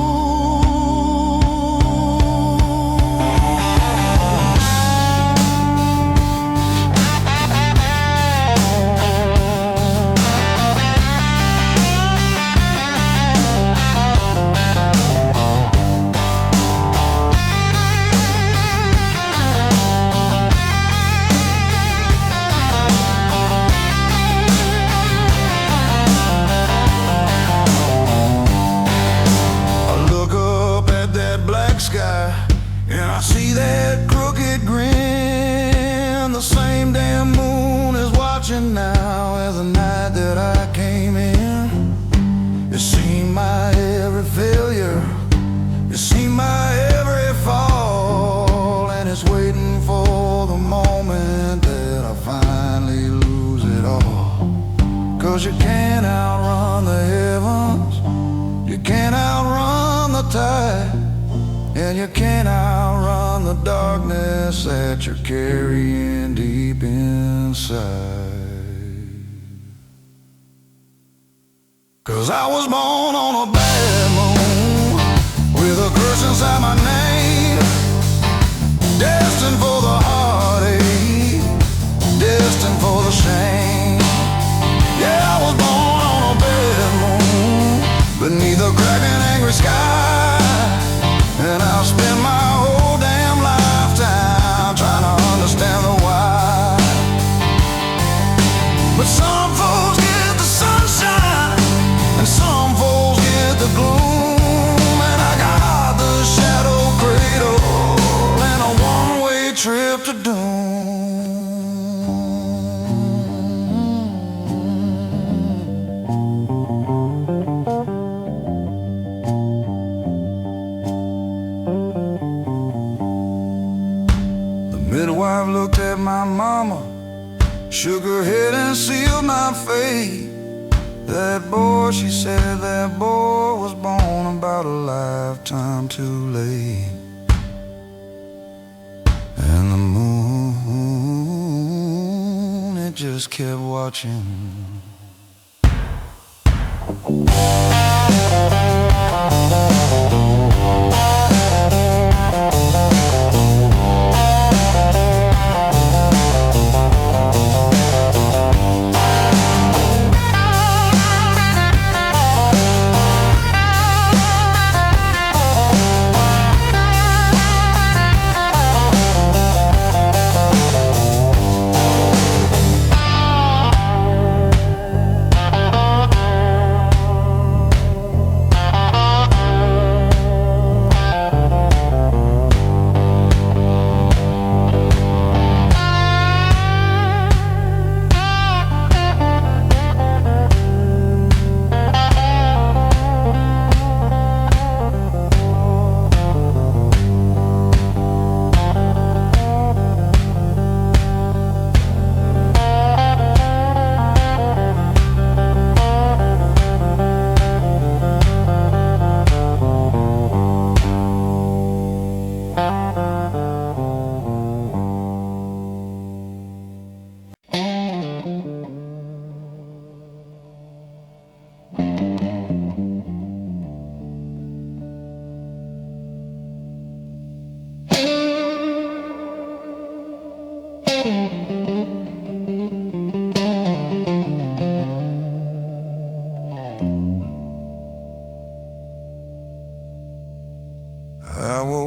And I see that crooked grin. The same damn moon is watching now as the night that I came in. You see my every failure, you see my every fall, and it's waiting for the moment that I finally lose it all. 'Cause you can't outrun the heavens, you can't outrun the tide, and you can't outrun the darkness that you're carrying deep inside. 'Cause I was born on a bad moon, with a curse inside my name, destined for the heartache, destined for the shame. Yeah, I was born on a bad moon, beneath a cracking angry sky, and I'll spend my whole damn lifetime trying to understand the why. But some folks get the sunshine, and some folks get the gloom, and I got the shadow cradle and a one-way trip to doom. Midwife looked at my mama, shook her head and sealed my fate. That boy, she said, that boy was born about a lifetime too late. And the moon, it just kept watching.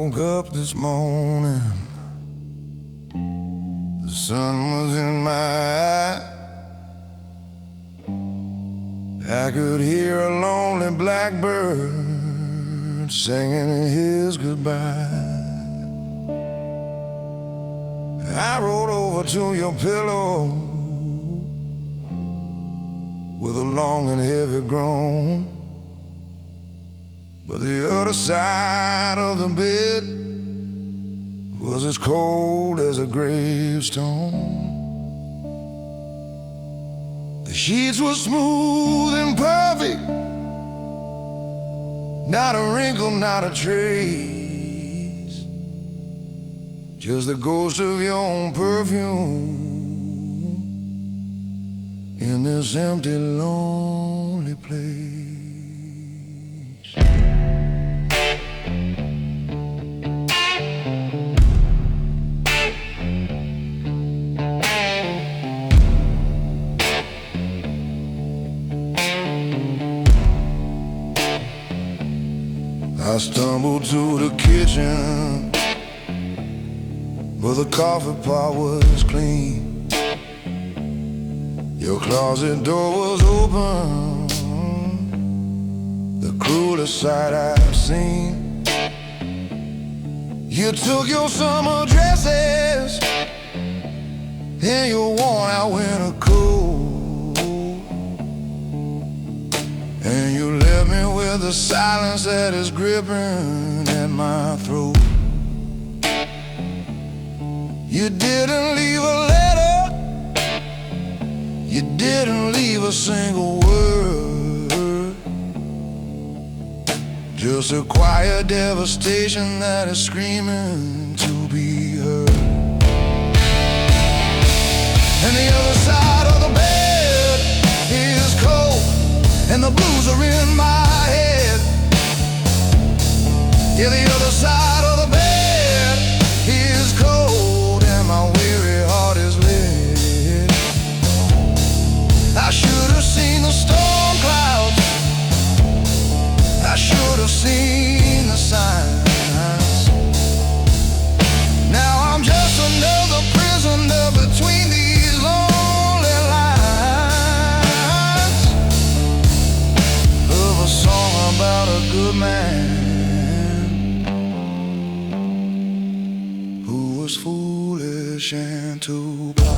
woke up this morning, the sun was in my eye. I could hear a lonely blackbird singing his goodbye. I rolled over to your pillow with a long and heavy groan, but the other side of the bed was as cold as a gravestone. The sheets were smooth and perfect, not a wrinkle, not a trace, just the ghost of your own perfume in this empty, lonely place. I stumbled to the kitchen, but the coffee pot was clean. Your closet door was open, the cruelest sight I've seen. You took your summer dresses and your worn-out winter coat, and you left me with the silence that is gripping at my throat. You didn't leave a letter, you didn't leave a single word, just a quiet devastation that is screaming to be heard. And the other side of the bed is cold, and the blues are in my head. Yeah, the other side of the bed is cold, and my weary heart is lit. I should have seen the storm clouds, I should have seen the signs. Now I'm just another prisoner between these lonely lines of a song about a good man who was foolish and too blind.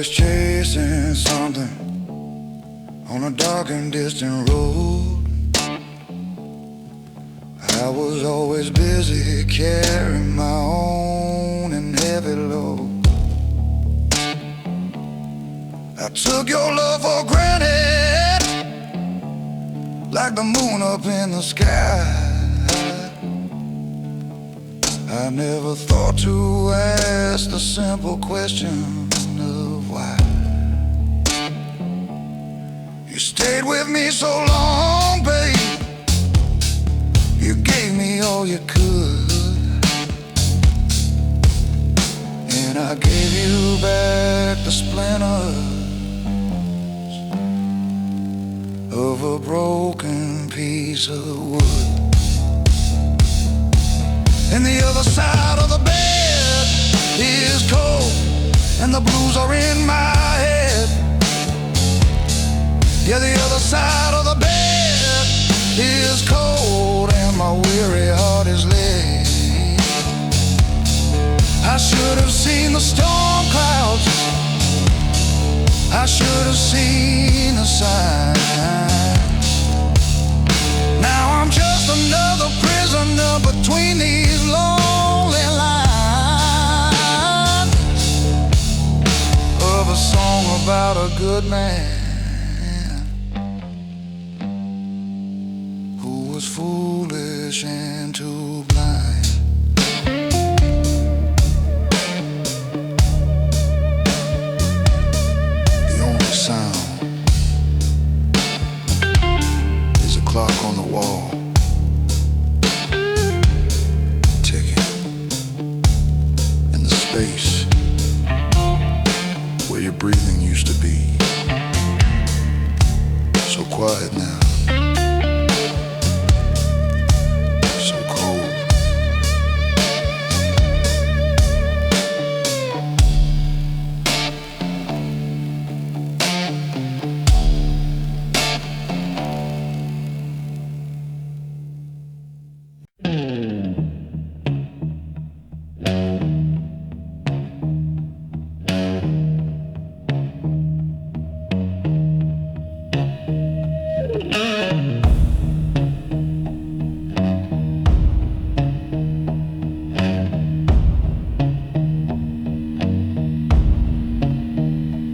Chasing something on a dark and distant road. I was always busy carrying my own and heavy load. I took your love for granted, like the moon up in the sky. I never thought to ask the simple question of why. You stayed with me so long, babe, you gave me all you could, and I gave you back the splinters of a broken piece of wood. And the other side of the bed is cold, and the blues are in my head. Yeah, the other side of the bed is cold, and my weary heart is lit. I should have seen the storm clouds, I should have seen the signs. Now I'm just another prisoner between these lonely lines of a song about a good man who was foolish and too blind. The only sound is a clock on the wall ticking, and the space where your breathing used to be. So quiet now, so cold.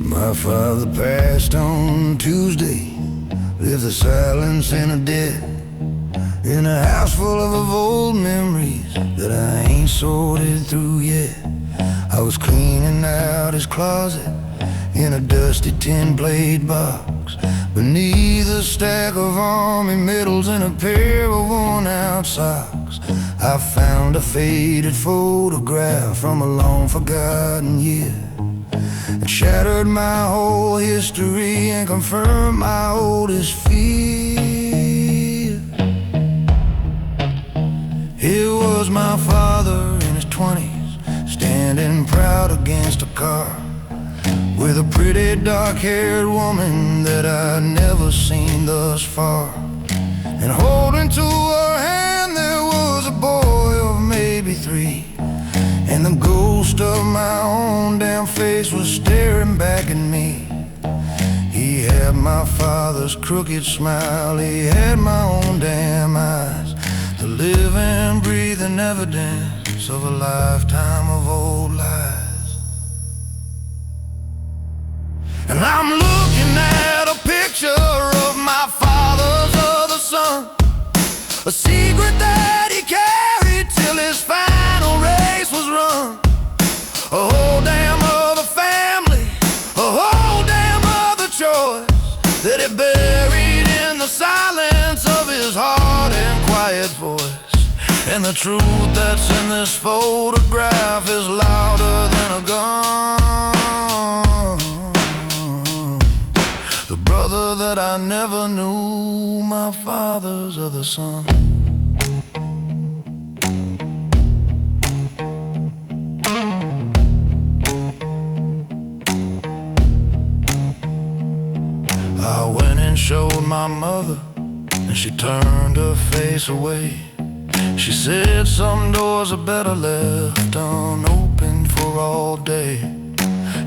My father passed on Tuesday, left the silence and the dead, in a house full of old memories that I ain't sorted through yet. I was cleaning out his closet in a dusty tin-plate box, beneath a stack of army medals and a pair of worn-out socks. I found a faded photograph from a long-forgotten year. It shattered my whole history and confirmed my oldest fear. It was my father in his 20s, standing proud against a car, with a pretty dark-haired woman that I'd never seen thus far. And holding to her hand there was a boy of maybe 3, and the ghost of my own damn face was staring back at me. He had my father's crooked smile, he had my own damn eyes, the living, breathing evidence of a lifetime of old lies. And I'm looking at a picture of my father's other son, a secret that he carried till his final race was run. A whole damn other family, a whole damn other choice that he buried in the silence of his heart and quiet voice. And the truth that's in this photograph is louder than a gun. The brother that I never knew, my father's other son. I went and showed my mother, and she turned her face away. She said some doors are better left unopened for all day.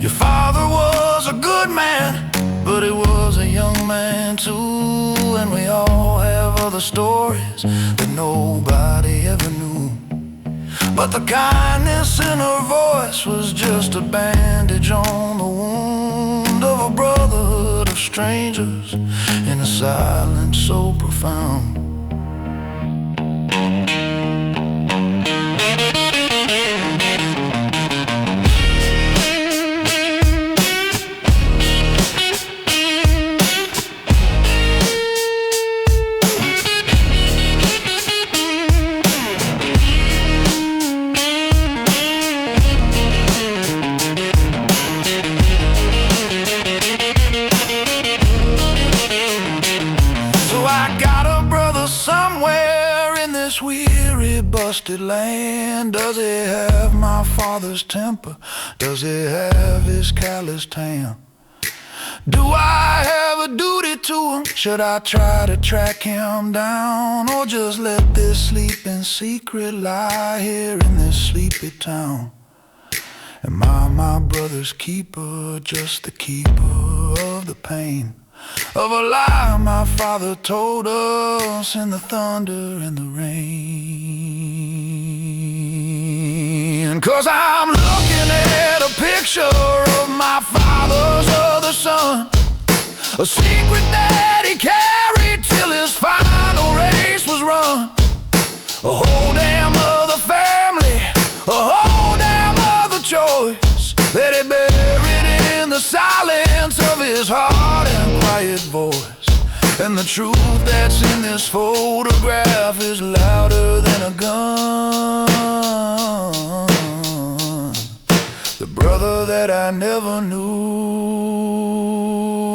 Your father was a good man, but he was a young man too, and we all have other stories that nobody ever knew. But the kindness in her voice was just a bandage on the wound of a brotherhood of strangers in a silence so profound. Busted land. Does he have my father's temper? Does he have his calloused hand? Do I have a duty to him? Should I try to track him down, or just let this sleeping secret lie here in this sleepy town? Am I my brother's keeper, just the keeper of the pain of a lie my father told us in the thunder and the rain? 'Cause I'm looking at a picture of my father's other son, a secret that he carried till his final race was And the truth that's in this photograph is louder than a gun. The brother that I never knew,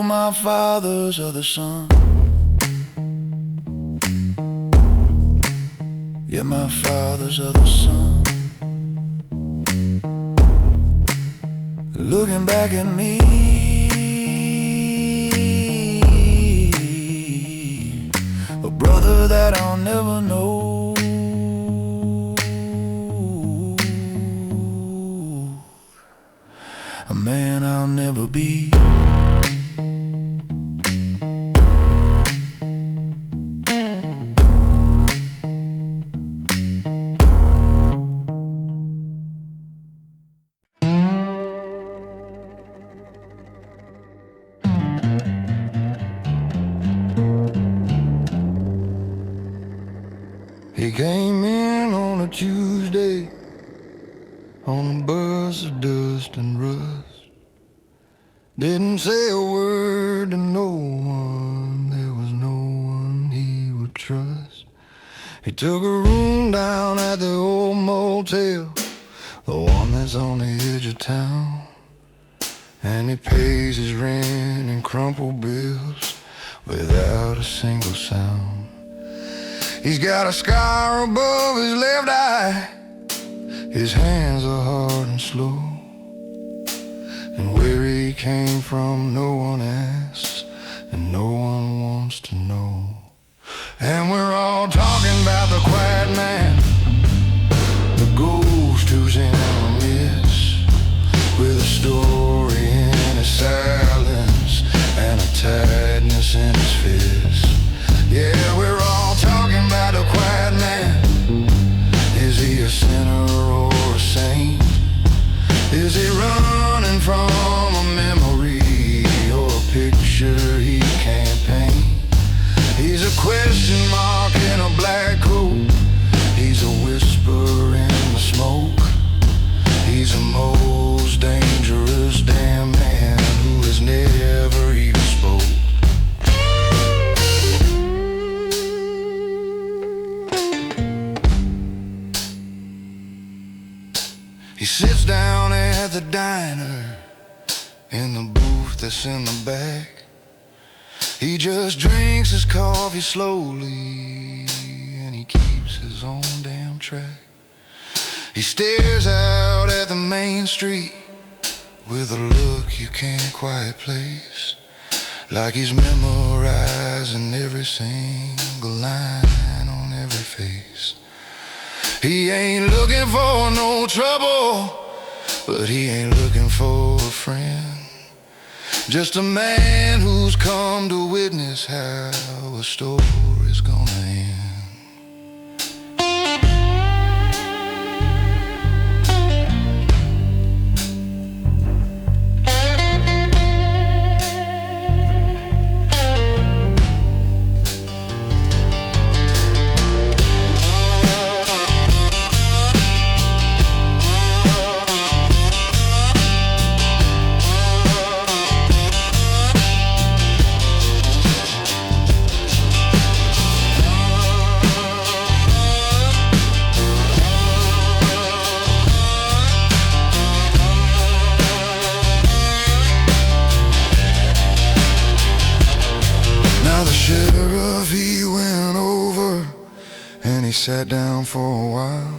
my father's other son. Yeah, my father's other son. Looking back at me, a brother that I'll never know, a man I'll never be. He came in on a Tuesday on a bus of dust and rust. Didn't say a word to no one, there was no one he would trust. He took a room down at the old motel, the one that's on the edge of town. And he pays his rent and crumpled bills without a single sound. He's got a scar above his left eye, his hands are hard and slow, and where he came from no one asks, and no one wants to know. And we're all talking about the quiet man, the ghost who's in our midst, with a story in his silence and a tightness in his fist. Yeah, we're all talking about a quiet man. Is he a sinner or a saint? Is he running from a memory or a picture he can't paint? He's a question mark in a black coat. He's a whisper in the smoke. He's the most dangerous damn man who has never even spoke. He sits down at the diner in the booth that's in the back. He just drinks his coffee slowly and he keeps his own damn track. He stares out at the main street with a look you can't quite place, like he's memorizing every single line on every face. He ain't looking for no trouble, but he ain't looking for a friend. Just a man who's come to witness how a story's gonna end. He sat down for a while.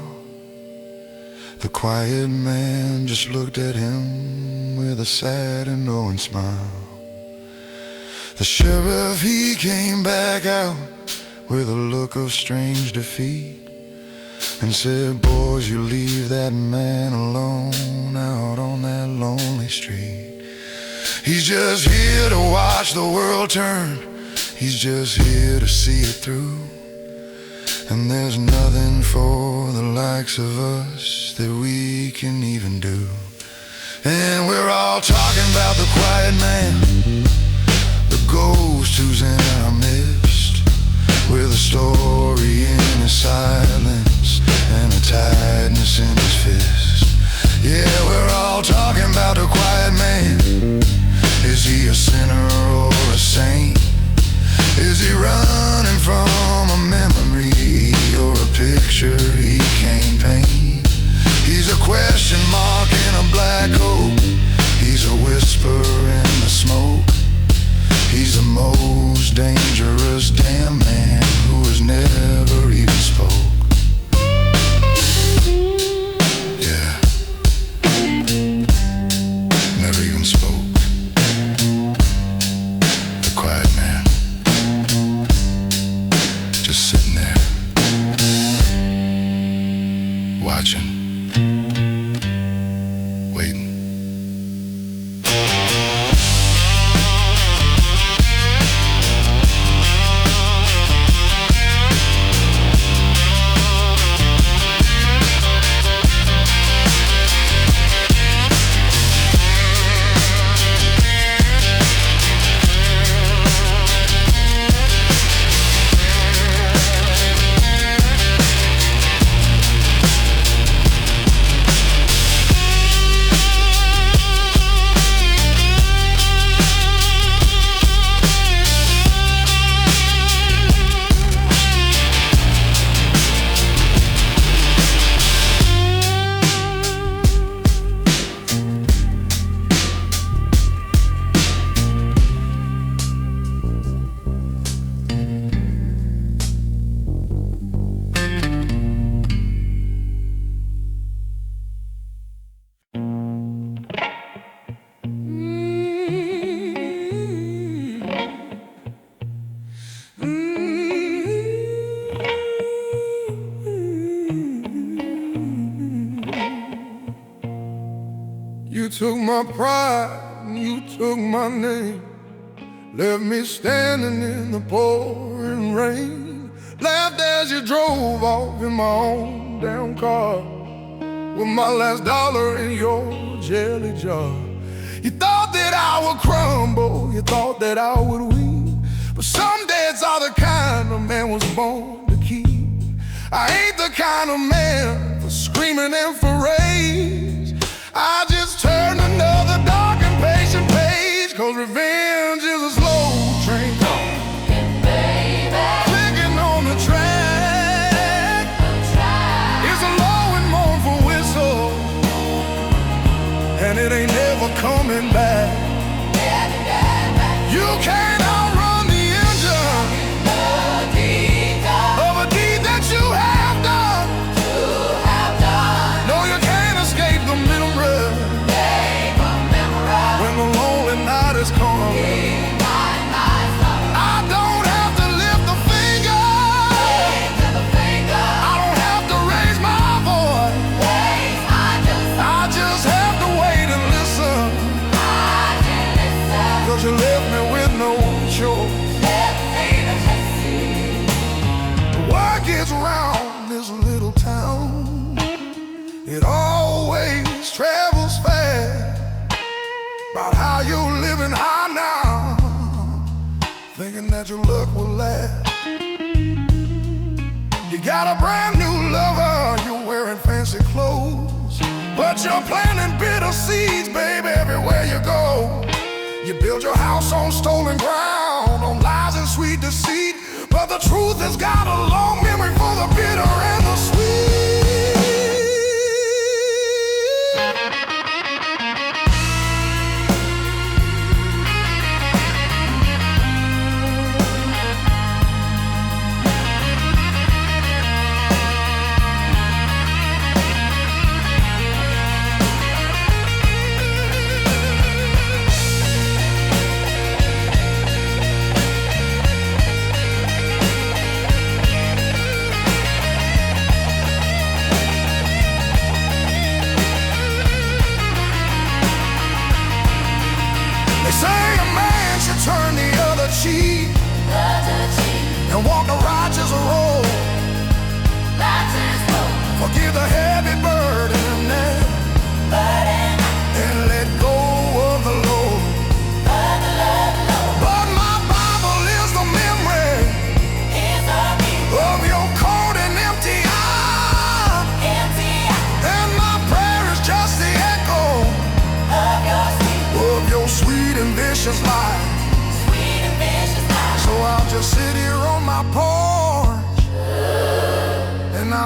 The quiet man just looked at him with a sad and knowing smile. The sheriff, he came back out with a look of strange defeat and said, boys, you leave that man alone out on that lonely street. He's just here to watch the world turn. He's just here to see it through. And there's nothing for the likes of us that we can even do. And we're all talking about the quiet man, the ghost who's in our midst, with a story in his silence and a tightness in his fist. Yeah, we're all talking about the quiet man. Is he a sinner or a saint? Is he running from a memory or a picture he can't paint? He's a question mark in a black hole. He's a whisper in the smoke. He's the most dangerous damn man who has never even spoke. Yeah, never even spoke. The quiet man, just sitting there, watching, waiting. You took my pride and you took my name, left me standing in the pouring rain. Laughed as you drove off in my own damn car, with my last dollar in your jelly jar. You thought that I would crumble, you thought that I would win, but some days are the kind a man was born to keep. I ain't the kind of man for screaming and for rage. I just turned another dark and patient page, 'cause revenge is a slow train talking, baby, clicking on the track. It's a low and mournful whistle, and it ain't never coming back. You can't outrun the engine of a deed that you have done. No, you can't escape the memory when the lonely night is coming. I don't have to lift a finger, I don't have to raise my voice. I just have to wait and listen, 'cause you left me with no choice. The word gets around this little town, it always travels fast, about how you're living high now, thinking that your luck will last. You got a brand new lover, you're wearing fancy clothes, but you're planting bitter seeds, baby, everywhere you go. You build your house on stolen ground, on lies and sweet deceit, but the truth has got a long memory for the bitter and the sweet.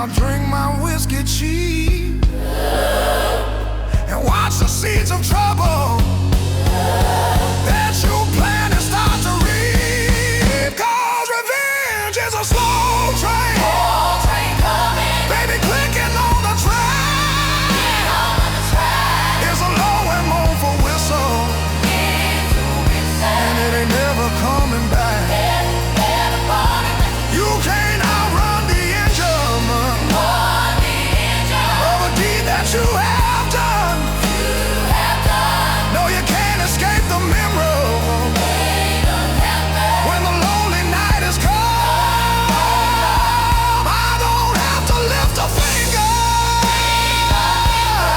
I'll drink my whiskey cheap and watch the seeds of trouble that you plan and start to reap. 'Cause revenge is a slow train, coming, baby, clicking on the track. It's a low and mournful whistle, and it ain't never coming back. You can't outrun the engine of a deed that you have done. No, you can't escape the memory when the lonely night is come. I don't have to lift a finger,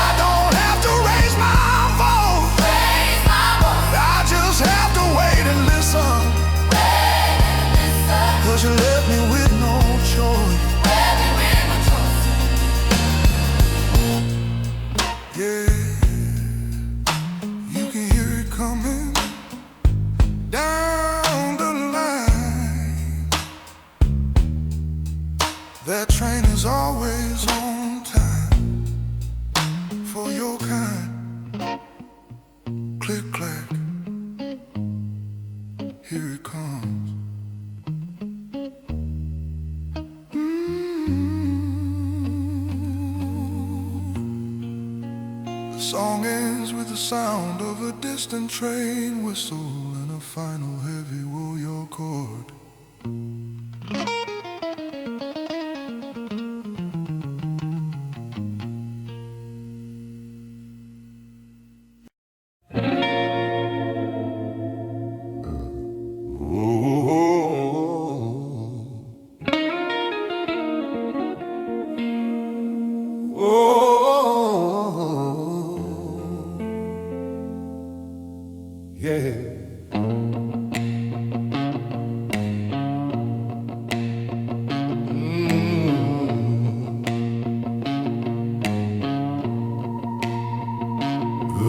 I don't have to raise my voice. I just have to wait and listen, 'cause you left me with no choice. Yeah, you can hear it coming down the line. That train is always on time for your kind. Click clack, here it comes. The song ends with the sound of a distant train whistle and a final heavy woe chord.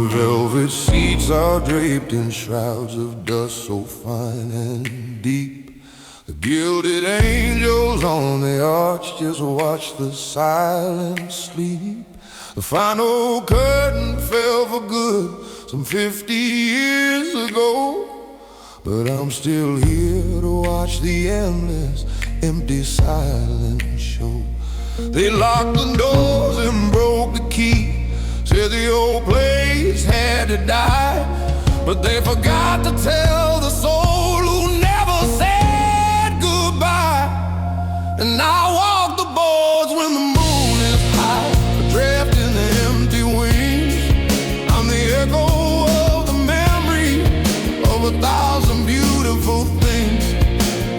Velvet seats are draped in shrouds of dust so fine and deep. The gilded angels on the arch just watch the silent sleep. The final curtain fell for good some 50 years ago, but I'm still here to watch the endless, empty, silent show. They locked the doors and broke the key, said the old place had to die, but they forgot to tell the soul who never said goodbye. And I walk the boards when the moon is high, draped in the empty wings. I'm the echo of the memory of 1,000 beautiful things.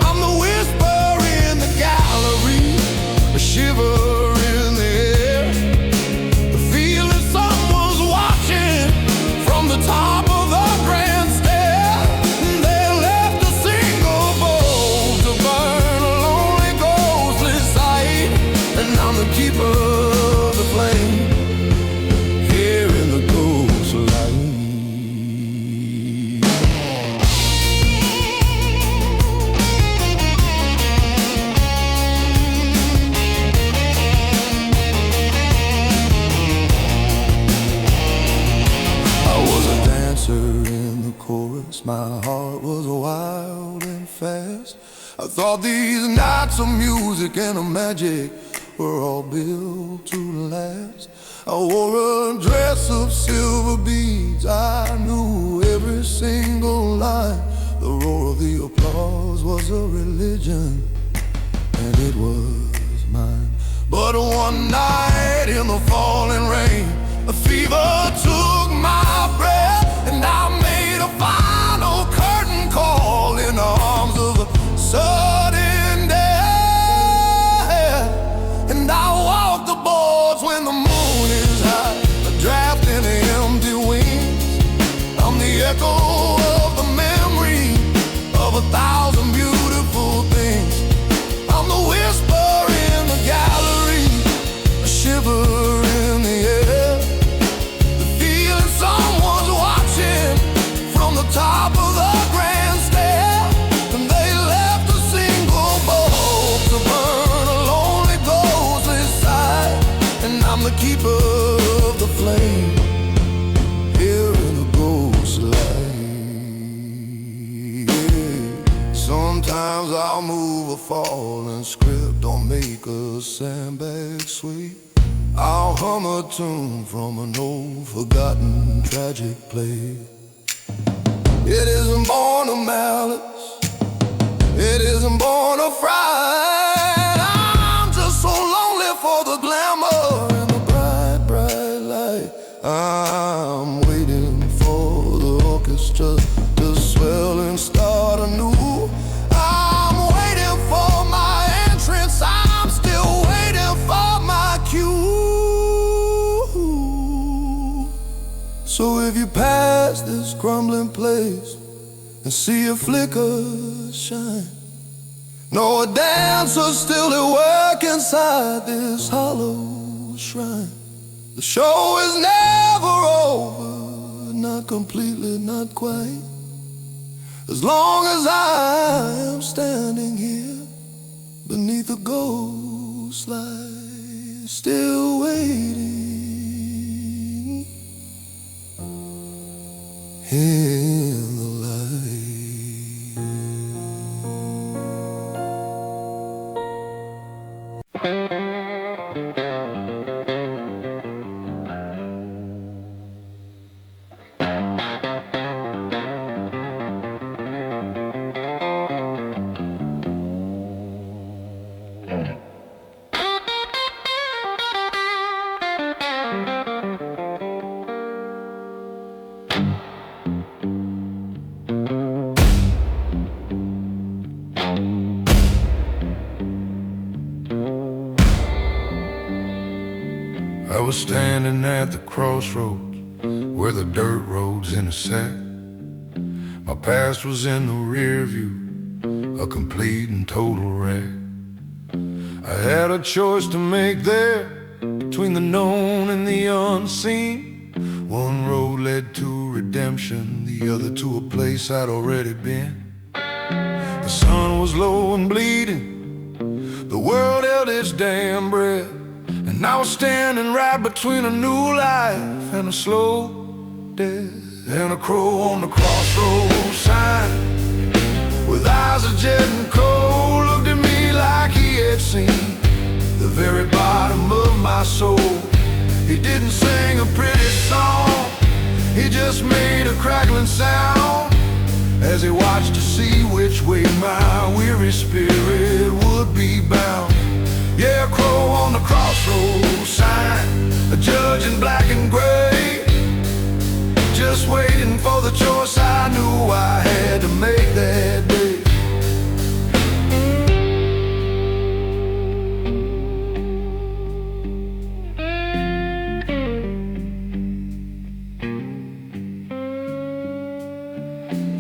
I'm the whisper in the gallery, a shiver in the air, the feeling someone's watching from the top of the grand stair. They left a single bowl to burn a lonely ghostly sight, and I'm the keeper of the flame here in the ghost light. I was a dancer in the chorus, my heart was wild and fast. I thought these nights of music and of magic were all built to last. I wore a dress of silver beads, I knew every single line. The roar of the applause was a religion, and it was mine. But one night in the falling rain, a fever took my breath, and I made a final curtain call in the arms of a sudden death. And I walk the boards when the moon is high, a draft in the empty wings. I'm the echo of the memory of 1,000 beautiful things. I'm the whisper in the gallery, a shiver in the air, the the falling script, don't make a sandbag sweep. I'll hum a tune from an old forgotten tragic play. It isn't born of malice, it isn't born of fright. I'm just so lonely for the glamour and the bright, bright light. I'm waiting for the orchestra to swell and start anew. I'm waiting for my entrance, I'm still waiting for my cue. So if you pass this crumbling place and see a flicker shine, know a dancer's still at work inside this hollow shrine. The show is never over, not completely, not quite, as long as I am standing here beneath a ghost light, still waiting in the light. I was standing at the crossroads where the dirt roads intersect. My past was in the rear view, a complete and total wreck. I had a choice to make there between the known and the unseen. One road led to redemption, the other to a place I'd already been. The sun was low and bleeding, the world held its damn breath, and I was standing right between a new life and a slow death. And a crow on the crossroads sign, with eyes of jet and coal, looked at me like he had seen the very bottom of my soul. He didn't sing a pretty song, he just made a crackling sound as he watched to see which way my weary spirit would be bound. Yeah, a crow on the crossroads sign, a judge in black and gray, just waiting for the choice I knew I had to make that day.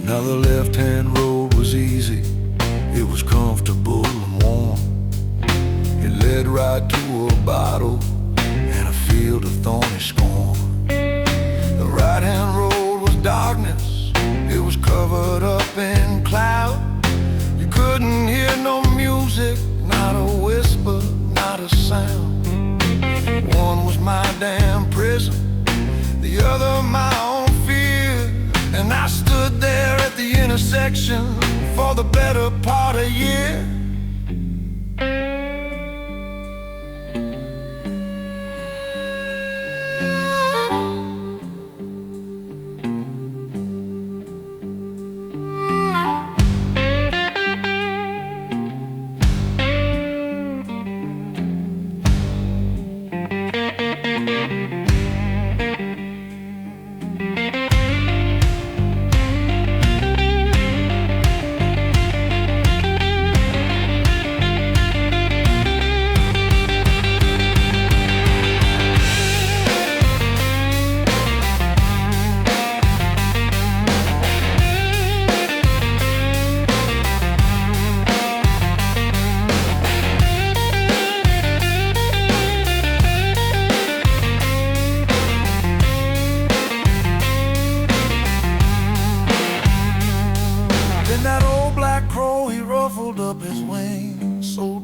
Now the left-hand road was easy, it was comfortable and warm. It led right to a bottle and a field of thorny scorn. The right-hand road was darkness, it was covered up in cloud. You couldn't hear no music, not a whisper, not a sound. One was my damn prison, the other my own fear. And I stood there at the intersection for the better part of a year.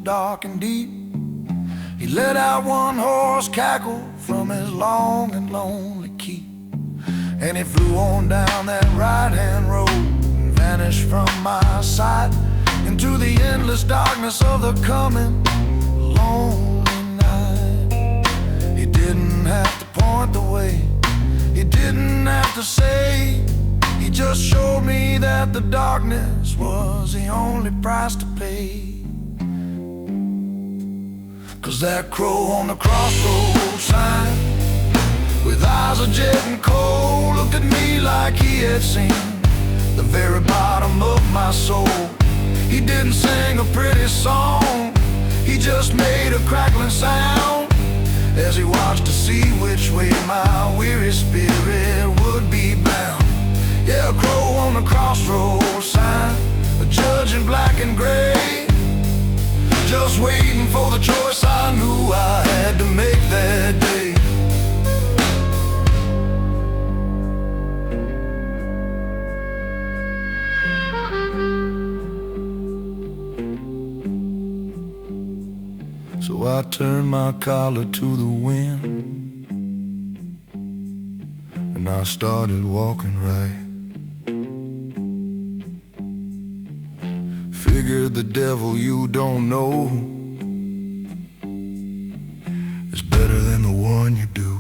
Dark and deep, he let out one hoarse cackle from his long and lonely keep, and he flew on down that right-hand road and vanished from my sight into into the endless darkness of the coming lonely night. He didn't have to point the way, he didn't have to say. He just showed me that the darkness was the only price to pay. 'Cause that crow on the crossroads sign, with eyes of jet and coal, looked at me like he had seen the very bottom of my soul. He didn't sing a pretty song, he just made a crackling sound as he watched to see which way my weary spirit would be bound. Yeah, a crow on the crossroads sign, a judge in black and gray, just waiting for the choice I knew I had to make that day. So I turned my collar to the wind, and I started walking right. Figured the devil you don't know is better than the one you do.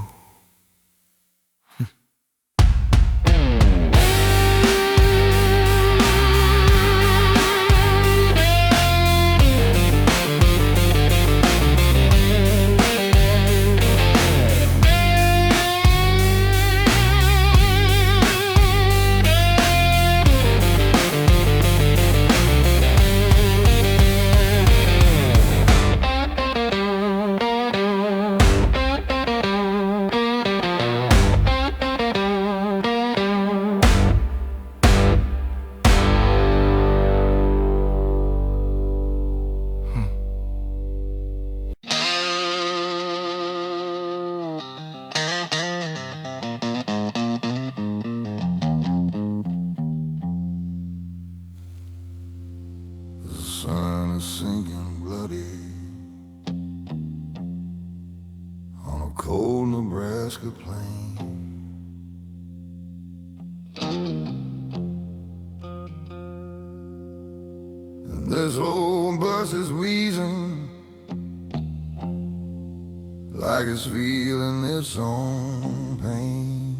The sun is sinking bloody on a cold Nebraska plain. And this old bus is wheezing like it's feeling its own pain.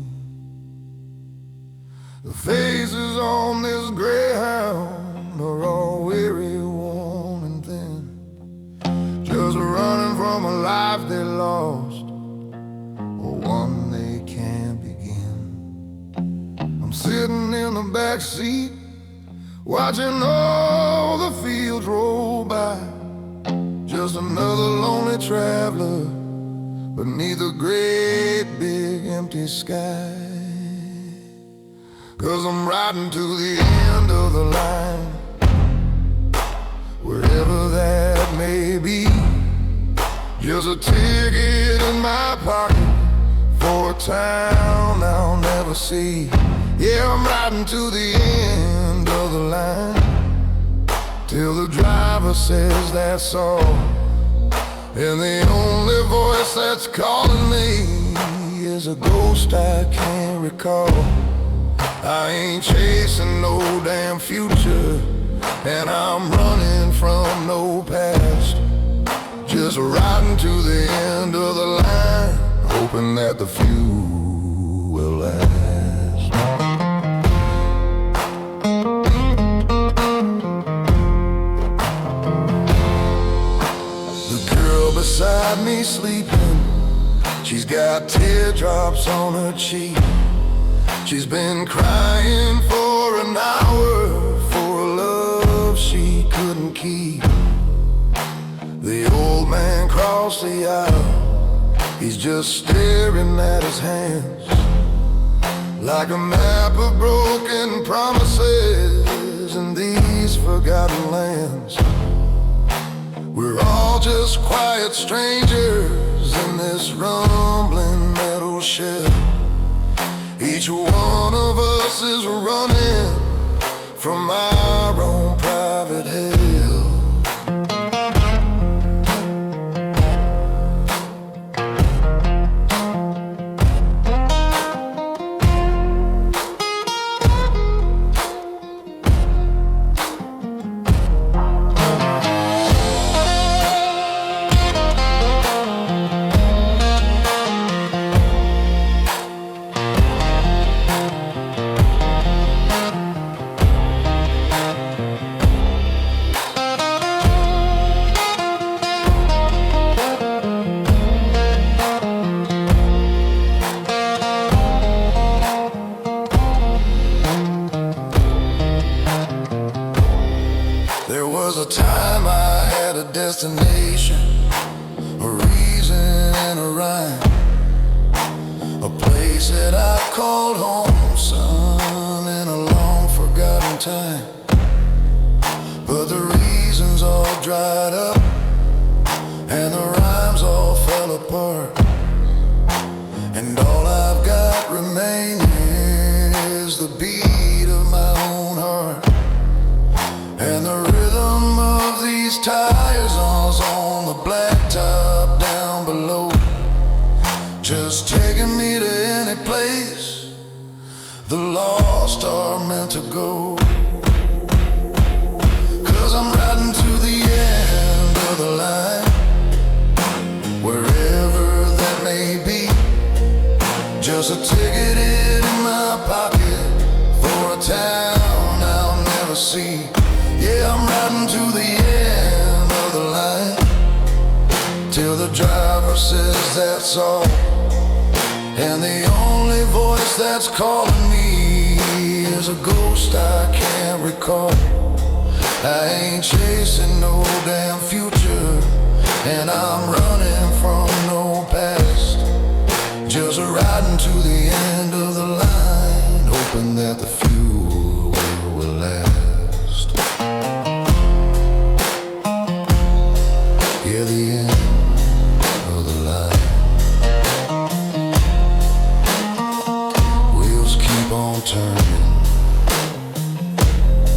The faces on this Greyhound are all weary, worn and thin, just running from a life they lost, or one they can't begin. I'm sitting in the back seat, watching all the fields roll by, just another lonely traveler beneath a great big empty sky. 'Cause I'm riding to the end of the line, wherever that may be, just a ticket in my pocket for a town I'll never see. Yeah, I'm riding to the end of the line, till the driver says that's all, and the only voice that's calling me is a ghost I can't recall. I ain't chasing no damn future, and I'm running from no past, just riding to the end of the line, hoping that the few will last. The girl beside me sleeping, she's got teardrops on her cheek. She's been crying for an hour for a love she couldn't keep. The old man crossed the aisle, he's just staring at his hands, like a map of broken promises in these forgotten lands. We're all just quiet strangers in this rumbling metal shed. Each one of us is running from our own private hell. I had a destination, a reason and a rhyme, a place that I called home, son, in a long forgotten time. But the reasons all dried up and the rhymes all fell apart, and all I've got remaining is the beat of my own heart, and the rhythm of these tires on the blacktop down below, just taking me to any place the lost are meant to go. 'Cause I'm riding to the end of the line, wherever that may be, just a ticket in my pocket for a town I'll never see. Yeah, I'm riding to the end of the line, till the driver says that's all, and the only voice that's calling me is a ghost I can't recall. I ain't chasing no damn future, and I'm running from no past, just riding to the end of the line, hoping that the fuel will last. Yeah, the end of the line. Wheels keep on turning,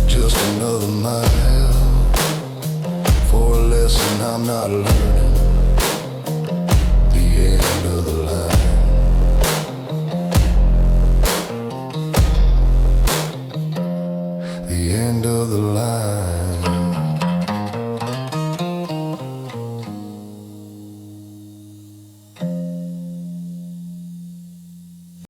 just another mile for a lesson I'm not learning. The end of the line. The end of the line.